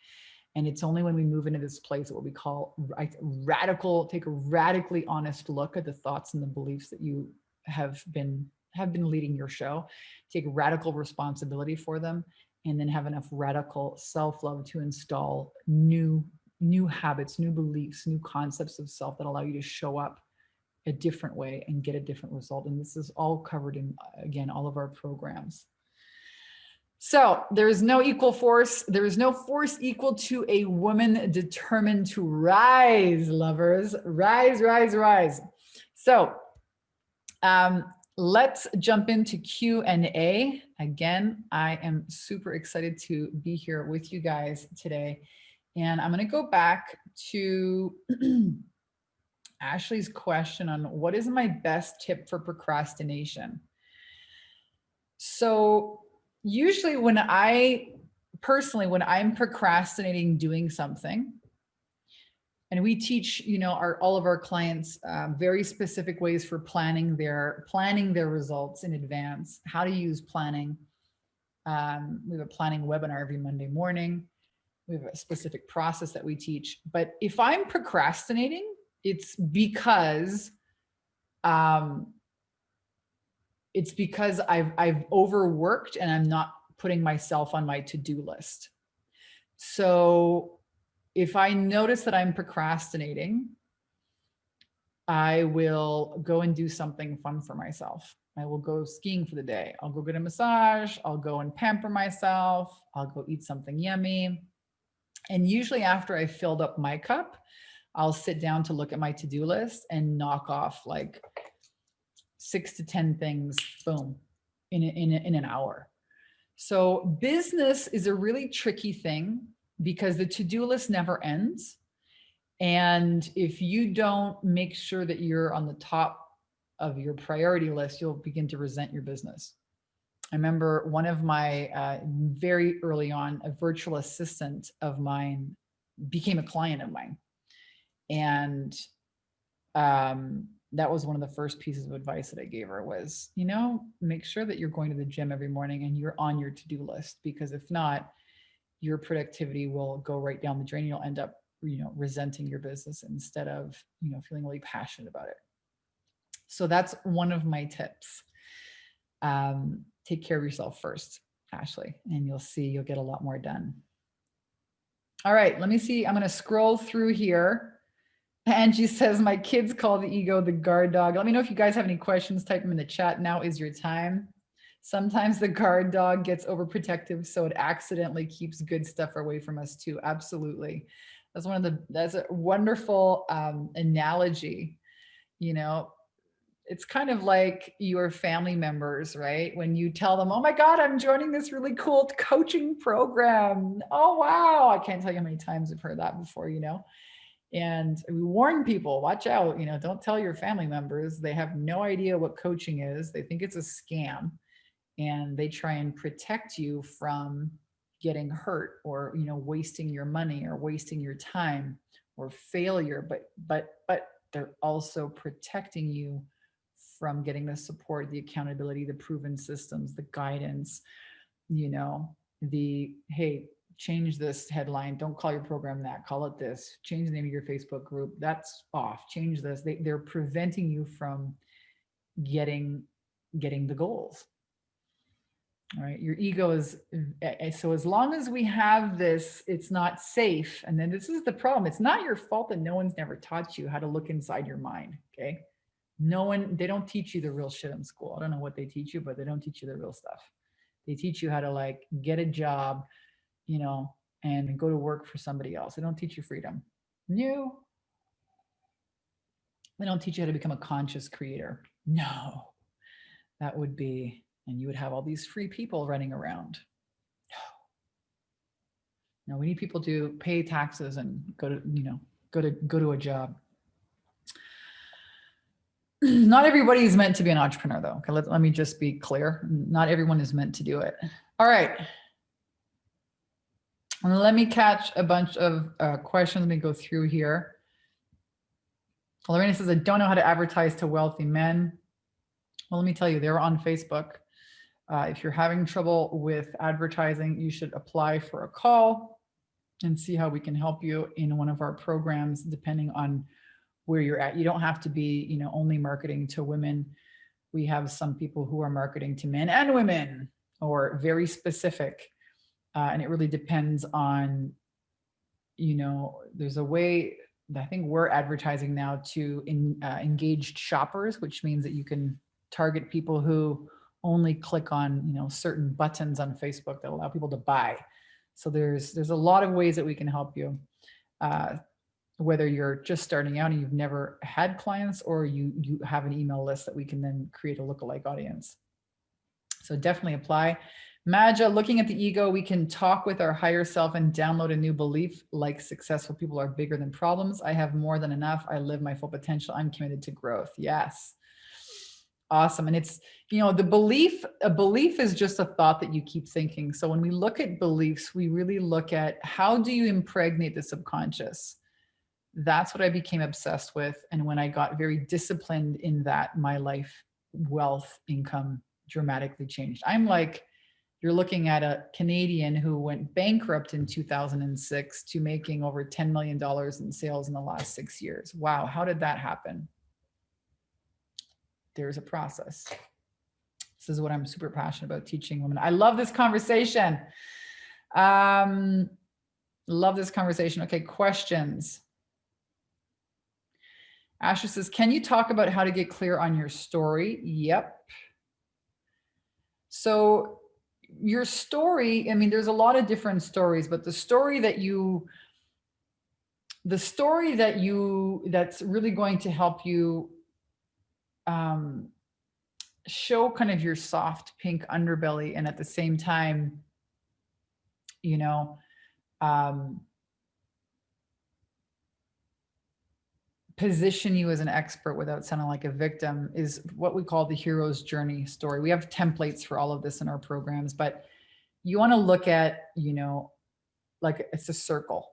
Speaker 1: And it's only when we move into this place, what we call radical, take a radically honest look at the thoughts and the beliefs that you have been leading your show, take radical responsibility for them, and then have enough radical self-love to install new habits, new beliefs, new concepts of self that allow you to show up a different way and get a different result. And this is all covered in, again, all of our programs. So there is no equal force. There is no force equal to a woman determined to rise, lovers. Rise, rise, rise. So, let's jump into Q&A. Again, I am super excited to be here with you guys today. And I'm going to go back to Ashley's question on what is my best tip for procrastination. So usually when I'm procrastinating doing something, and we teach, all of our clients very specific ways for planning their results in advance, how to use planning. We have a planning webinar every Monday morning. We have a specific process that we teach. But if I'm procrastinating, it's because I've overworked and I'm not putting myself on my to-do list. So if I notice that I'm procrastinating, I will go and do something fun for myself. I will go skiing for the day. I'll go get a massage. I'll go and pamper myself. I'll go eat something yummy. And usually after I filled up my cup, I'll sit down to look at my to-do list and knock off like 6 to 10 things, boom, in an hour. So business is a really tricky thing, because the to-do list never ends. And if you don't make sure that you're on the top of your priority list, you'll begin to resent your business. I remember one of my very early on, a virtual assistant of mine became a client of mine. And that was one of the first pieces of advice that I gave her was, make sure that you're going to the gym every morning and you're on your to-do list, because if not, your productivity will go right down the drain. You'll end up, resenting your business instead of, feeling really passionate about it. So that's one of my tips. Take care of yourself first, Ashley, and you'll see you'll get a lot more done. All right, let me see. I'm going to scroll through here. Angie says, my kids call the ego the guard dog. Let me know if you guys have any questions. Type them in the chat. Now is your time. Sometimes the guard dog gets overprotective, so it accidentally keeps good stuff away from us too. Absolutely. That's a wonderful analogy. it's kind of like your family members, right? When you tell them, oh my God, I'm joining this really cool coaching program. Oh, wow. I can't tell you how many times I've heard that before, and we warn people, watch out, don't tell your family members. They have no idea what coaching is. They think it's a scam, and they try and protect you from getting hurt, or wasting your money, or wasting your time, or failure. But they're also protecting you from getting the support, the accountability, the proven systems, the guidance, the, hey, change this headline, don't call your program that, call it this, change the name of your Facebook group, that's off, change this. They're preventing you from getting the goals. All right, your ego is, so as long as we have this, it's not safe. And then this is the problem. It's not your fault that no one's never taught you how to look inside your mind. Okay. They don't teach you the real shit in school. I don't know what they teach you, but they don't teach you the real stuff. They teach you how to like get a job, and go to work for somebody else. They don't teach you freedom. No. They don't teach you how to become a conscious creator. No. That would be, and you would have all these free people running around. No. We need people to pay taxes and go to a job. Not everybody is meant to be an entrepreneur, though. Okay, let me just be clear. Not everyone is meant to do it. All right. Let me catch a bunch of questions. Let me go through here. Lorena says, I don't know how to advertise to wealthy men. Well, let me tell you, they're on Facebook. If you're having trouble with advertising, you should apply for a call and see how we can help you in one of our programs, depending on where you're at. You don't have to be, only marketing to women. We have some people who are marketing to men and women, or very specific. And it really depends on, there's a way that I think we're advertising now to engaged shoppers, which means that you can target people who only click on, certain buttons on Facebook that allow people to buy. So there's a lot of ways that we can help you. Whether you're just starting out and you've never had clients, or you have an email list that we can then create a lookalike audience. So definitely apply. Maja, looking at the ego, we can talk with our higher self and download a new belief, like successful people are bigger than problems. I have more than enough. I live my full potential. I'm committed to growth. Yes. Awesome. And it's, a belief is just a thought that you keep thinking. So when we look at beliefs, we really look at, how do you impregnate the subconscious? That's what I became obsessed with. And when I got very disciplined in that, my life, wealth, income dramatically changed. I'm like, you're looking at a Canadian who went bankrupt in 2006 to making over $10 million in sales in the last 6 years. Wow. How did that happen? There's a process. This is what I'm super passionate about, teaching women. I love this conversation. Love this conversation. Okay, questions. Ashley says, can you talk about how to get clear on your story? Yep. So your story, there's a lot of different stories, but the story that's really going to help you show kind of your soft pink underbelly, and at the same time, position you as an expert without sounding like a victim, is what we call the hero's journey story. We have templates for all of this in our programs, but you want to look at, like it's a circle.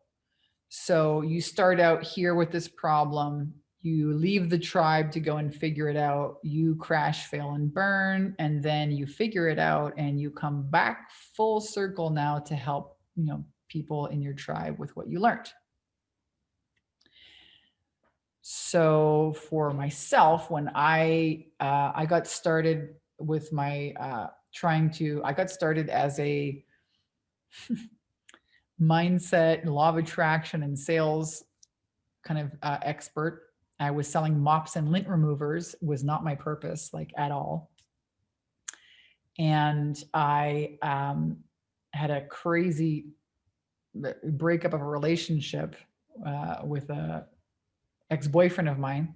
Speaker 1: So you start out here with this problem, you leave the tribe to go and figure it out, you crash, fail, and burn, and then you figure it out and you come back full circle now to help, people in your tribe with what you learned. So for myself, when I got started with my I got started as a mindset, law of attraction, and sales kind of expert. I was selling mops and lint removers, was not my purpose, like at all. And I had a crazy breakup of a relationship with a ex-boyfriend of mine.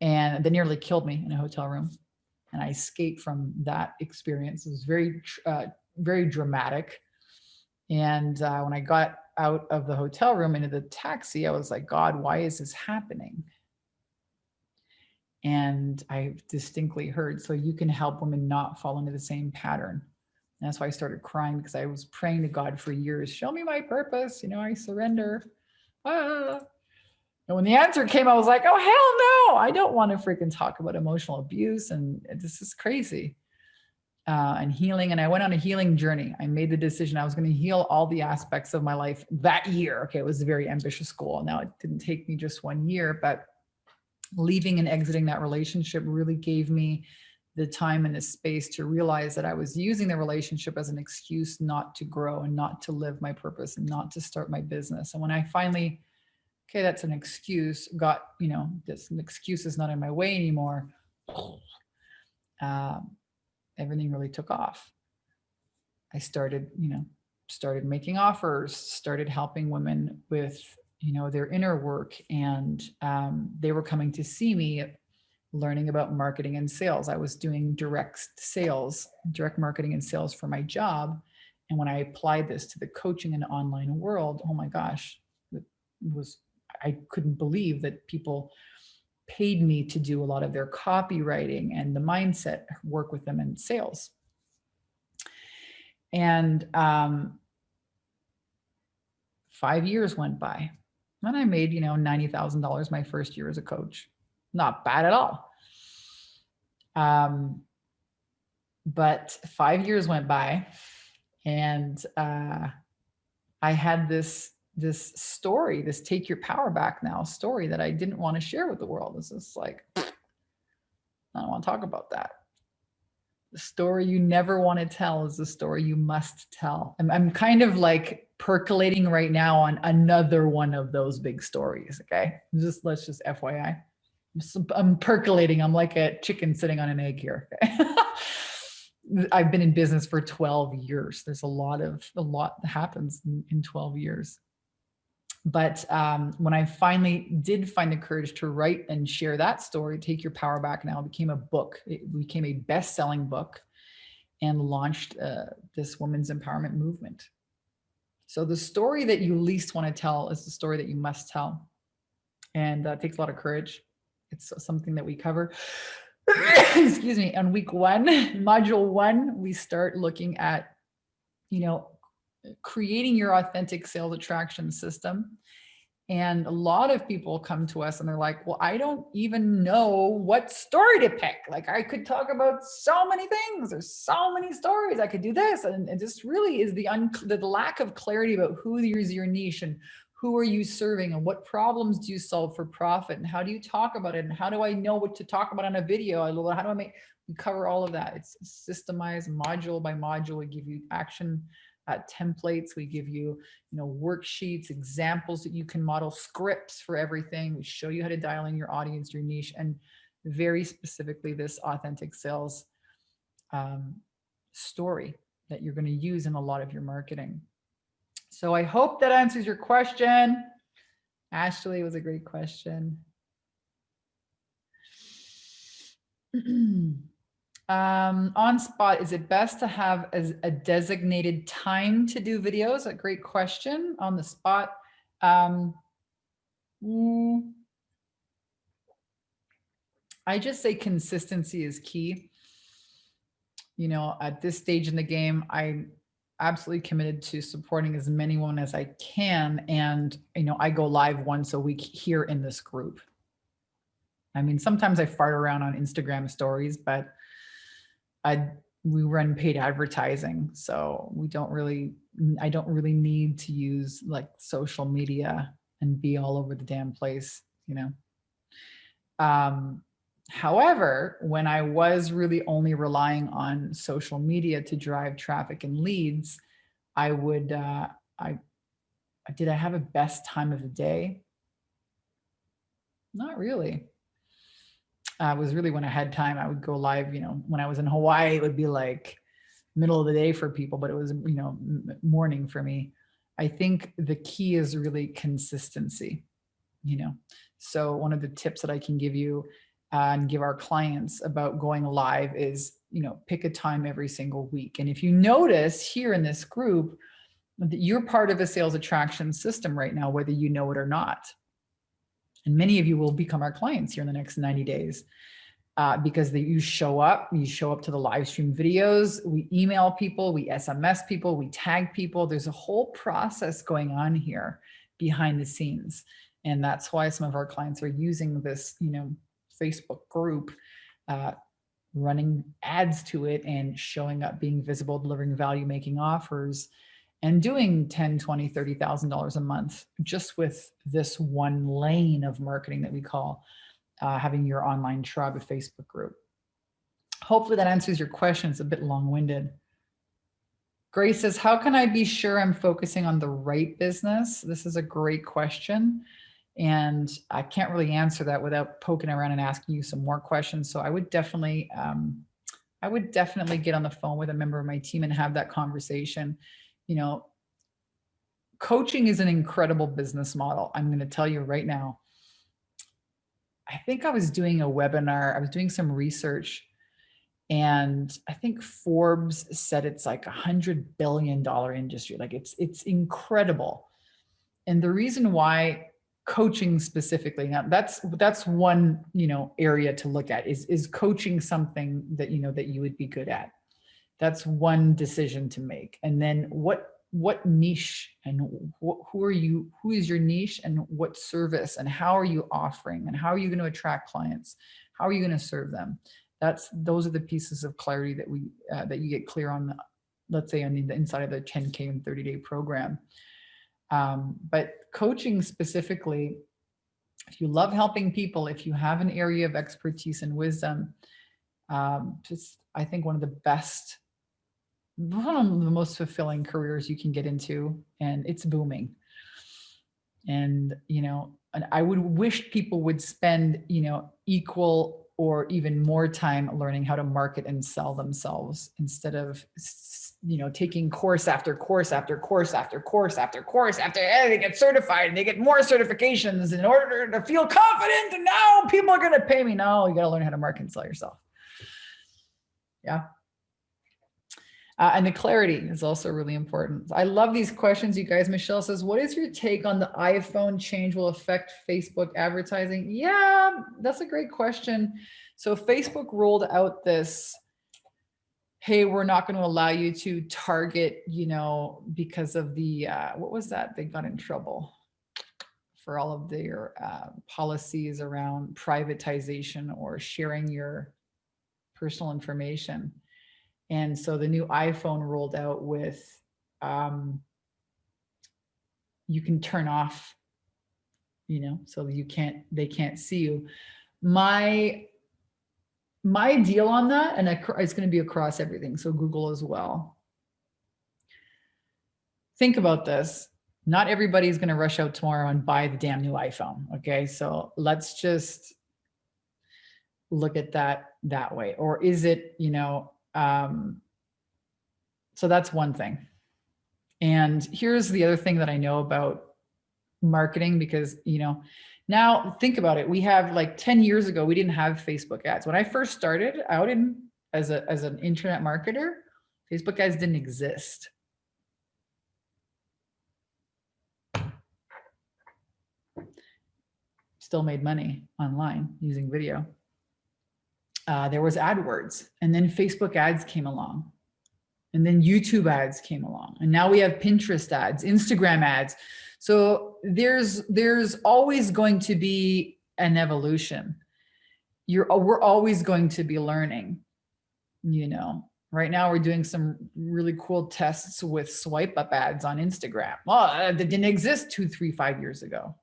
Speaker 1: and they nearly killed me in a hotel room. And I escaped from that experience. It was very dramatic. And when I got out of the hotel room into the taxi, I was like, God, why is this happening? And I distinctly heard, so you can help women not fall into the same pattern. And that's why I started crying, because I was praying to God for years, show me my purpose, I surrender. And when the answer came, I was like, oh, hell no, I don't want to freaking talk about emotional abuse. And this is crazy. And healing. And I went on a healing journey. I made the decision I was going to heal all the aspects of my life that year. Okay, it was a very ambitious goal. Now, it didn't take me just 1 year, but leaving and exiting that relationship really gave me the time and the space to realize that I was using the relationship as an excuse not to grow and not to live my purpose and not to start my business. And when I finally, okay, that's an excuse, this excuse is not in my way anymore, everything really took off. I started making offers, started helping women with, their inner work. And they were coming to see me, learning about marketing and sales. I was doing direct marketing and sales for my job. And when I applied this to the coaching and online world, oh my gosh, I couldn't believe that people paid me to do a lot of their copywriting and the mindset work with them in sales. And 5 years went by, and I made, $90,000 my first year as a coach. Not bad at all. But 5 years went by, and I had this story, this take your power back now story that I didn't want to share with the world. It's just like, I don't want to talk about that. The story you never want to tell is the story you must tell. I'm kind of like percolating right now on another one of those big stories. Okay. Let's just FYI. I'm percolating. I'm like a chicken sitting on an egg here. Okay? I've been in business for 12 years. There's a lot that happens in 12 years. But when I finally did find the courage to write and share that story, Take Your Power Back Now, became a book. It became a best-selling book and launched this women's empowerment movement. So the story that you least want to tell is the story that you must tell. And it takes a lot of courage. It's something that we cover. Excuse me. On week 1, module 1, we start looking at, creating your authentic sales attraction system. And a lot of people come to us and they're like, well, I don't even know what story to pick. Like, I could talk about so many things. There's so many stories. I could do this. And it just really is the lack of clarity about who is your niche and who are you serving and what problems do you solve for profit and how do you talk about it and how do I know what to talk about on a video? How do I we cover all of that. It's systemized module by module. We give you action templates. We give you, worksheets, examples that you can model, scripts for everything. We show you how to dial in your audience, your niche, and very specifically this authentic sales story that you're going to use in a lot of your marketing. So I hope that answers your question. Ashley, it was a great question. On spot, is it best to have a designated time to do videos? A great question. On the spot. I just say consistency is key. At this stage in the game, I'm absolutely committed to supporting as many women as I can. And, I go live once a week here in this group. I mean, sometimes I fart around on Instagram stories, but we run paid advertising. So I don't really need to use like social media and be all over the damn place, However, when I was really only relying on social media to drive traffic and leads, I would, did I have a best time of the day? Not really. It was really when I had time, I would go live, when I was in Hawaii, it would be like middle of the day for people, but it was, morning for me. I think the key is really consistency, So one of the tips that I can give you and give our clients about going live is, pick a time every single week. And if you notice here in this group, that you're part of a sales attraction system right now, whether you know it or not. And many of you will become our clients here in the next 90 days because you show up to the live stream videos, we email people, we SMS people, we tag people. There's a whole process going on here behind the scenes. And that's why some of our clients are using this, Facebook group, running ads to it and showing up, being visible, delivering value, making offers, and doing $10,000, $20,000, $30,000 a month just with this one lane of marketing that we call having your online tribe, a Facebook group. Hopefully that answers your question. It's a bit long-winded. Grace says, how can I be sure I'm focusing on the right business? This is a great question. And I can't really answer that without poking around and asking you some more questions. So I would definitely get on the phone with a member of my team and have that conversation. Coaching is an incredible business model. I'm going to tell you right now. I think I was doing a webinar. I was doing some research, and I think Forbes said it's like $100 billion industry. Like it's incredible. And the reason why coaching specifically, now that's one, area to look at is coaching something that, that you would be good at. That's one decision to make. And then what niche and who is your niche, and what service, and how are you offering, and how are you going to attract clients? How are you going to serve them? Those are the pieces of clarity that you get clear on, let's say on the inside of the 10K and 30-day program. But coaching specifically, if you love helping people, if you have an area of expertise and wisdom, I think one of the most fulfilling careers you can get into, and it's booming. And, and I would wish people would spend, equal or even more time learning how to market and sell themselves, instead of, taking course after course after course after course after course after, they get certified and they get more certifications in order to feel confident. And now people are going to pay me. No, you got to learn how to market and sell yourself. Yeah. And the clarity is also really important. I love these questions, you guys. Michelle says, what is your take on the iPhone change will affect Facebook advertising? Yeah, that's a great question. So Facebook rolled out this, hey, we're not going to allow you to target, because of the, what was that? They got in trouble for all of their policies around privatization or sharing your personal information. And so the new iPhone rolled out with, you can turn off, so they can't see you. My deal on that, and it's going to be across everything, so Google as well. Think about this. Not everybody's going to rush out tomorrow and buy the damn new iPhone. Okay, so let's just look at that way. Or is it, so that's one thing. And here's the other thing that I know about marketing, because, now think about it. We have like 10 years ago, we didn't have Facebook ads. When I first started out as an internet marketer, Facebook ads didn't exist. Still made money online using video. There was AdWords, and then Facebook ads came along, and then YouTube ads came along, and now we have Pinterest ads, Instagram ads. So there's always going to be an evolution. We're always going to be learning. Right now we're doing some really cool tests with swipe up ads on Instagram. Well, that didn't exist 2, 3, 5 years ago.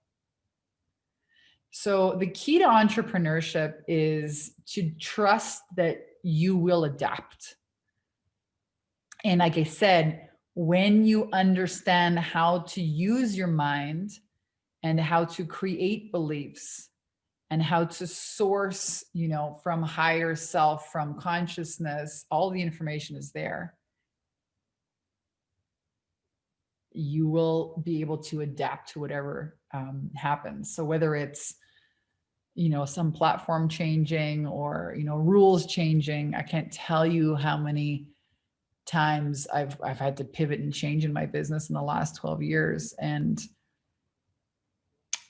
Speaker 1: So the key to entrepreneurship is to trust that you will adapt. And like I said, when you understand how to use your mind and how to create beliefs and how to source, from higher self, from consciousness, all the information is there. You will be able to adapt to whatever happens. So whether it's some platform changing or, rules changing. I can't tell you how many times I've had to pivot and change in my business in the last 12 years, and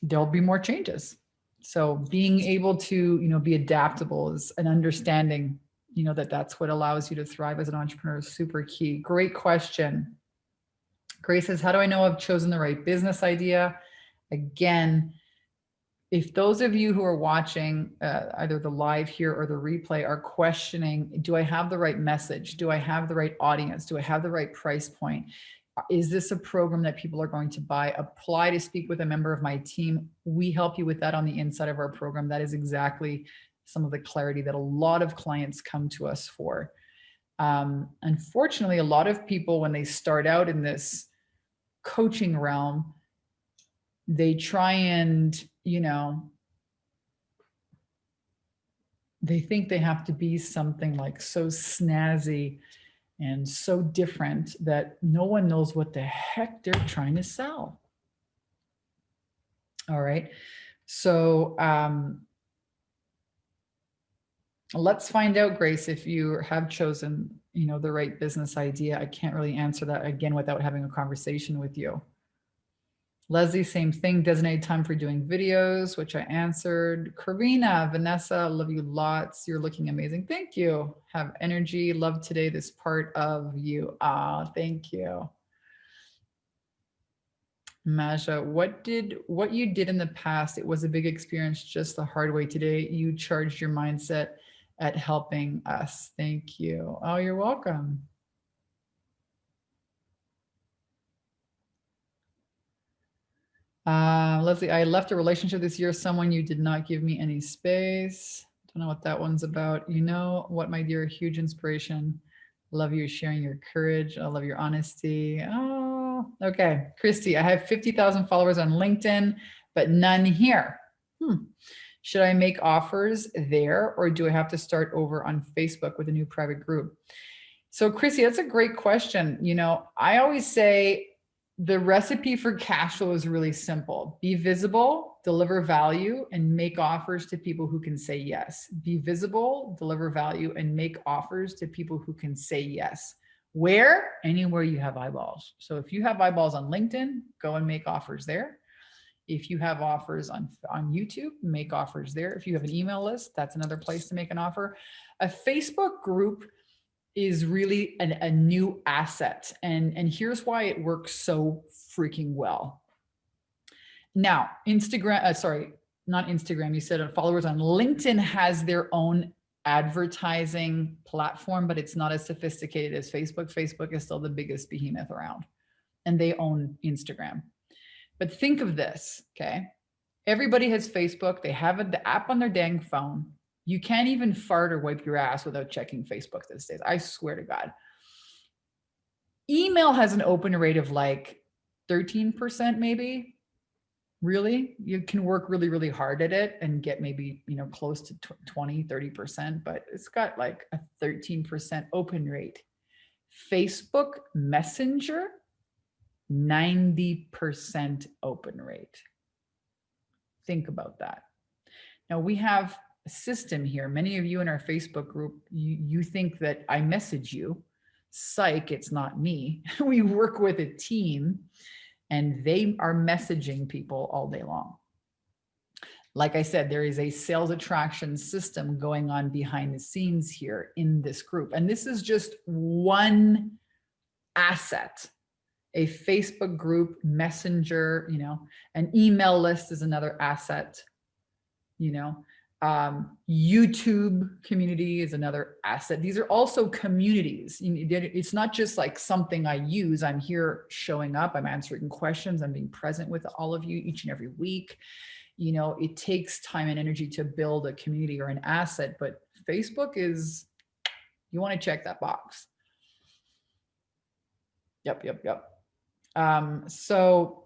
Speaker 1: there'll be more changes. So being able to, be adaptable is an understanding, that's what allows you to thrive as an entrepreneur is super key. Great question. Grace says, how do I know I've chosen the right business idea? Again, if those of you who are watching either the live here or the replay are questioning, do I have the right message? Do I have the right audience? Do I have the right price point? Is this a program that people are going to buy? Apply to speak with a member of my team. We help you with that on the inside of our program. That is exactly some of the clarity that a lot of clients come to us for. Unfortunately, a lot of people, when they start out in this coaching realm, they try and, they think they have to be something like so snazzy and so different that no one knows what the heck they're trying to sell. All right. So let's find out, Grace, if you have chosen, the right business idea. I can't really answer that again without having a conversation with you. Leslie, same thing, designate time for doing videos, which I answered. Karina, Vanessa, love you lots. You're looking amazing. Thank you. Have energy. Love today, this part of you. Ah, thank you. Maja, what you did in the past, it was a big experience, just the hard way. Today, you charged your mindset at helping us. Thank you. Oh, you're welcome. Leslie, I left a relationship this year. Someone you did not give me any space. Don't know what that one's about. You know what, my dear, huge inspiration. Love you sharing your courage. I love your honesty. Oh, okay. Christy, I have 50,000 followers on LinkedIn, but none here. Should I make offers there, or do I have to start over on Facebook with a new private group? So Christy, that's a great question. I always say, the recipe for cash flow is really simple. Be visible, deliver value, and make offers to people who can say yes. Be visible, deliver value, and make offers to people who can say yes. Where? Anywhere you have eyeballs. So if you have eyeballs on LinkedIn, go and make offers there. If you have offers on YouTube, make offers there. If you have an email list, that's another place to make an offer. A Facebook group is really a new asset. And here's why it works so freaking well. Now, Instagram, not Instagram, you said followers on LinkedIn has their own advertising platform, but it's not as sophisticated as Facebook. Facebook is still the biggest behemoth around, and they own Instagram. But think of this, okay? Everybody has Facebook. They have the app on their dang phone. You can't even fart or wipe your ass without checking Facebook these days. I swear to God. Email has an open rate of like 13%, maybe. Really? You can work really, really hard at it and get maybe, close to 20, 30%, but it's got like a 13% open rate. Facebook Messenger, 90% open rate. Think about that. Now we have a system here. Many of you in our Facebook group, you think that I message you. Psych, it's not me. We work with a team and they are messaging people all day long. Like I said, there is a sales attraction system going on behind the scenes here in this group. And this is just one asset. A Facebook group, Messenger, an email list is another asset, YouTube community is another asset. These are also communities. It's not just like something I use. I'm here showing up. I'm answering questions. I'm being present with all of you each and every week. It takes time and energy to build a community or an asset, but Facebook is, you want to check that box. Yep. So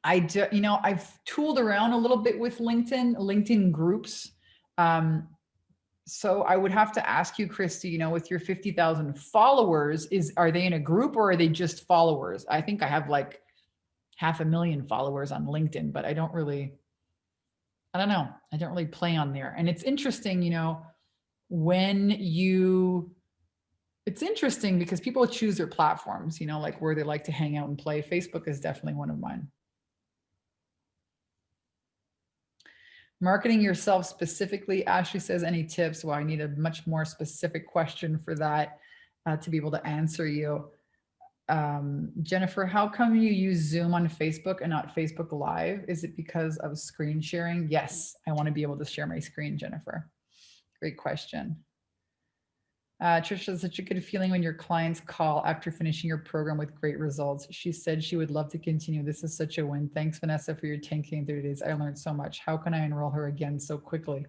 Speaker 1: I've tooled around a little bit with LinkedIn groups. So I would have to ask you, Christy, with your 50,000 followers, are they in a group or are they just followers? I think I have like 500,000 followers on LinkedIn, but I don't really I don't know. I don't really play on there. And it's interesting, you know, when you, it's interesting because people choose their platforms, you know, like where they like to hang out and play. Facebook is definitely one of mine. Marketing yourself specifically, Ashley says, any tips? Well, I need a much more specific question for that to be able to answer you. Jennifer, how come you use Zoom on Facebook and not Facebook Live? Is it because of screen sharing? Yes, I want to be able to share my screen, Jennifer. Great question. Trisha, such a good feeling when your clients call after finishing your program with great results. She said she would love to continue. This is such a win. Thanks, Vanessa, for your 10K in 30 days. I learned so much. How can I enroll her again so quickly?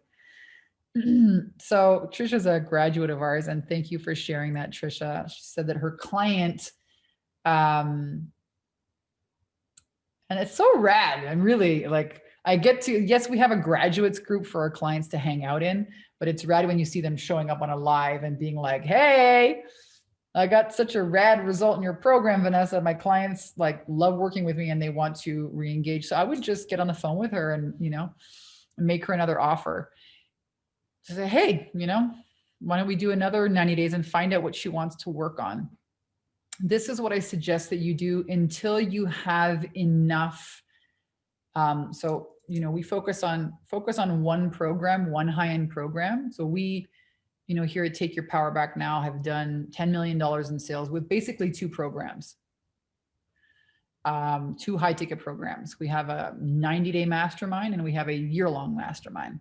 Speaker 1: So Trisha's a graduate of ours, and thank you for sharing that, Trisha. She said that her client, and it's so rad. I'm really like, I get to, yes, we have a graduates group for our clients to hang out in, but it's rad when you see them showing up on a live and being like, hey, I got such a rad result in your program, Vanessa. My clients like love working with me and they want to re-engage. So I would just get on the phone with her and, you know, make her another offer. To say, hey, you know, why don't we do another 90 days and find out what she wants to work on? This is what I suggest that you do until you have enough. So, you know, we focus on one program, one high-end program. So we, you know, here at Take Your Power Back Now have done $10 million in sales with basically 2 programs, 2 high ticket programs. We have a 90-day mastermind and we have a year-long mastermind.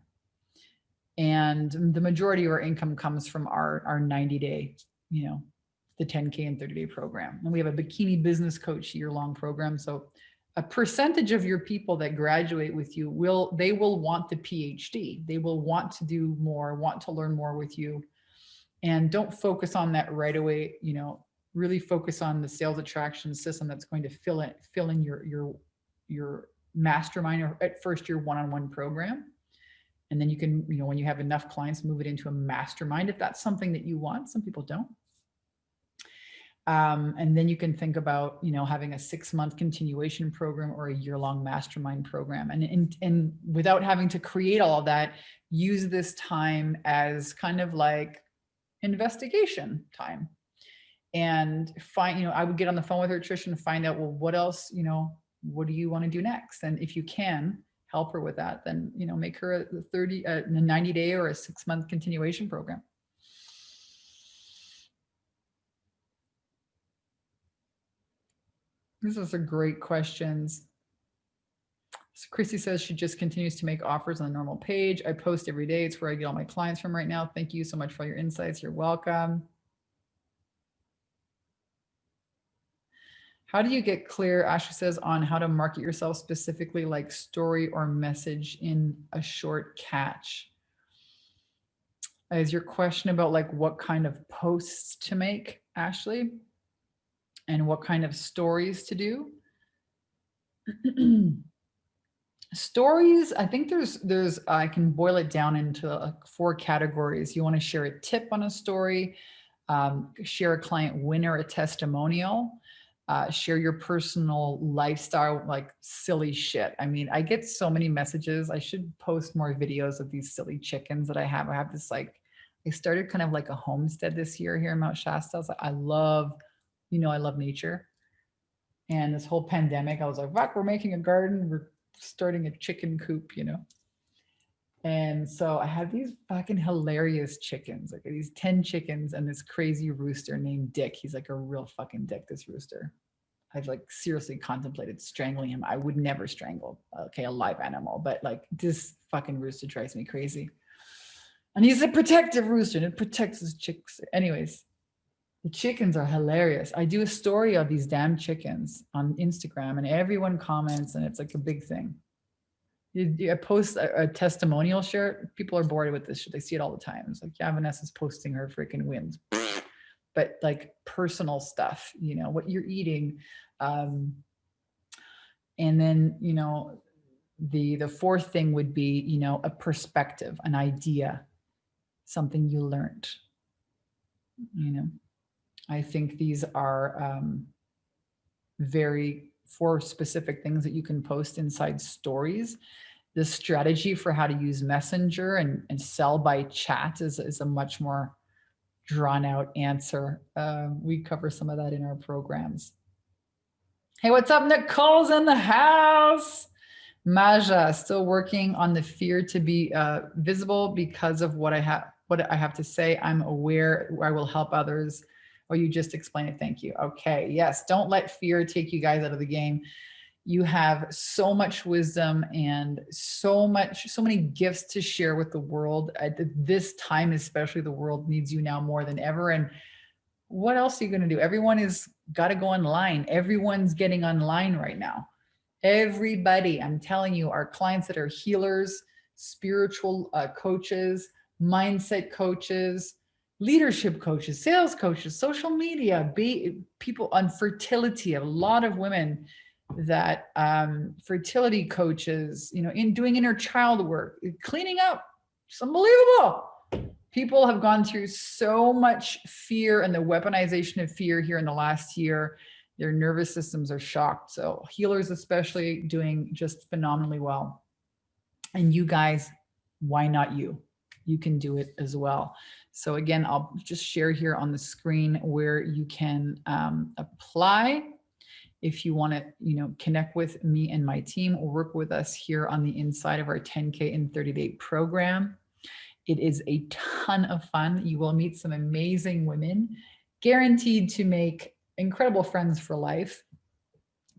Speaker 1: And the majority of our income comes from our 90-day, you know, the 10K and 30-day program. And we have a bikini business coach year-long program. So a percentage of your people that graduate with you they will want the PhD. They will want to do more, want to learn more with you. And don't focus on that right away, you know, really focus on the sales attraction system that's going to fill in your mastermind or at first your one-on-one program. And then you can, you know, when you have enough clients, move it into a mastermind if that's something that you want. Some people don't. And then you can think about, you know, having a 6-month continuation program or a year-long mastermind program. And without having to create all of that, use this time as kind of like investigation time. And find, you know, I would get on the phone with her, Trish, and find out, well, what else, you know, what do you want to do next? And if you can help her with that, then, you know, make her a 90-day or a 6-month continuation program. These are great questions. So Chrissy says she just continues to make offers on the normal page. I post every day. It's where I get all my clients from right now. Thank you so much for your insights. You're welcome. How do you get clear, Ashley says, on how to market yourself specifically, like story or message in a short catch? Is your question about like what kind of posts to make, Ashley? And what kind of stories to do? Stories, I think there's I can boil it down into 4 categories. You want to share a tip on a story, share a client win or a testimonial, share your personal lifestyle, like silly shit. I mean, I get so many messages. I should post more videos of these silly chickens that I have. I have this like, I started kind of like a homestead this year here in Mount Shasta. So I love, you know, I love nature. And this whole pandemic, I was like, fuck, we're making a garden. We're starting a chicken coop, you know? And so I have these fucking hilarious chickens, like these 10 chickens and this crazy rooster named Dick. He's like a real fucking dick, this rooster. I've like seriously contemplated strangling him. I would never strangle, okay, a live animal, but like this fucking rooster drives me crazy. And he's a protective rooster and it protects his chicks. Anyways, the chickens are hilarious. I do a story of these damn chickens on Instagram and everyone comments and it's like a big thing. I post a testimonial share. People are bored with this shit. They see it all the time. It's like, yeah, Vanessa's posting her freaking wins. But like personal stuff, you know, what you're eating. And then, you know, the 4th thing would be, you know, a perspective, an idea, something you learned, you know. I think these are very 4 specific things that you can post inside stories. the strategy for how to use Messenger and sell by chat is a much more drawn out answer. We cover some of that in our programs. Hey, what's up? Nicole's in the house. Maja, still working on the fear to be visible because of what I have to say. I'm aware I will help others. Oh, you just explained it. Thank you. Okay. Yes. Don't let fear take you guys out of the game. You have so much wisdom and so many gifts to share with the world. At this time, especially, the world needs you now more than ever. And what else are you going to do? Everyone is got to go online. Everyone's getting online right now. Everybody, I'm telling you, our clients that are healers, spiritual coaches, mindset coaches, leadership coaches, sales coaches, social media, people on fertility, a lot of women that fertility coaches, in doing inner child work, cleaning up. It's unbelievable. People have gone through so much fear and the weaponization of fear here in the last year. Their nervous systems are shocked. So healers especially doing just phenomenally well. And you guys, why not you? You can do it as well. So again, I'll just share here on the screen where you can apply. If you want to, connect with me and my team or work with us here on the inside of our 10K in 30-day program. It is a ton of fun. You will meet some amazing women, guaranteed to make incredible friends for life.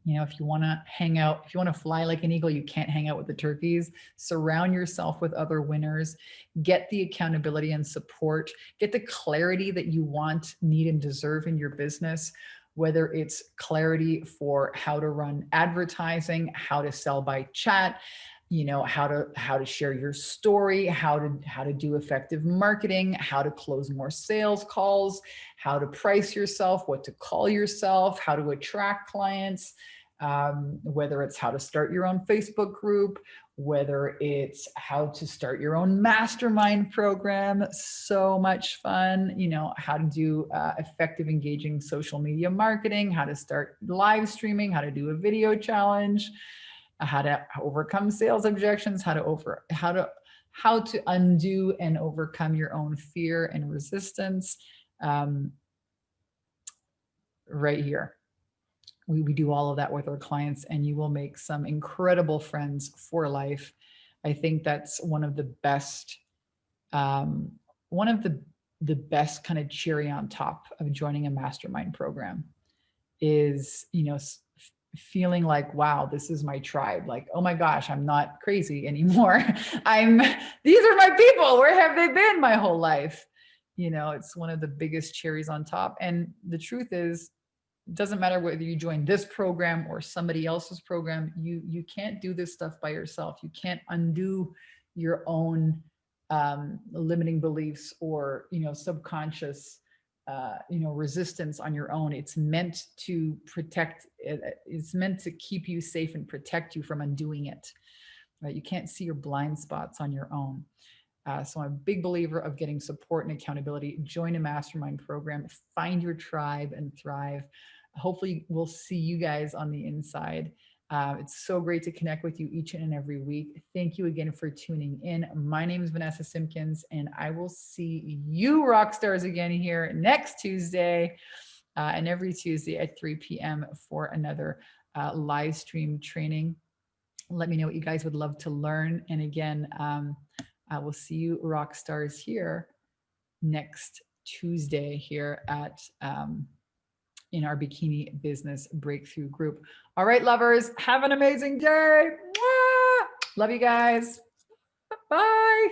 Speaker 1: If you want to hang out, if you want to fly like an eagle, you can't hang out with the turkeys. Surround yourself with other winners. Get the accountability and support. Get the clarity that you want, need, and deserve in your business. Whether it's clarity for how to run advertising, how to sell by chat, how to share your story, how to do effective marketing, how to close more sales calls, how to price yourself, what to call yourself, how to attract clients, whether it's how to start your own Facebook group, whether it's how to start your own mastermind program. So much fun. How to do effective, engaging social media marketing, how to start live streaming, how to do a video challenge, how to overcome sales objections, how to undo and overcome your own fear and resistance. Right here. We do all of that with our clients, and you will make some incredible friends for life. I think that's one of the best kind of cherry on top of joining a mastermind program is, feeling like, wow, this is my tribe. Like, oh my gosh, I'm not crazy anymore. These are my people. Where have they been my whole life? It's one of the biggest cherries on top. And the truth is, it doesn't matter whether you join this program or somebody else's program, you can't do this stuff by yourself. You can't undo your own limiting beliefs or, subconscious resistance on your own. It's meant to protect, it's meant to keep you safe and protect you from undoing it, right? You can't see your blind spots on your own. So I'm a big believer of getting support and accountability. Join a mastermind program, find your tribe and thrive. Hopefully we'll see you guys on the inside. It's so great to connect with you each and every week. Thank you again for tuning in. My name is Vanessa Simpkins, and I will see you rock stars again here next Tuesday and every Tuesday at 3 p.m. for another live stream training. Let me know what you guys would love to learn. And again, I will see you rock stars here next Tuesday here at in our Bikini Business Breakthrough Group. All right, lovers, have an amazing day. Mwah! Love you guys. Bye.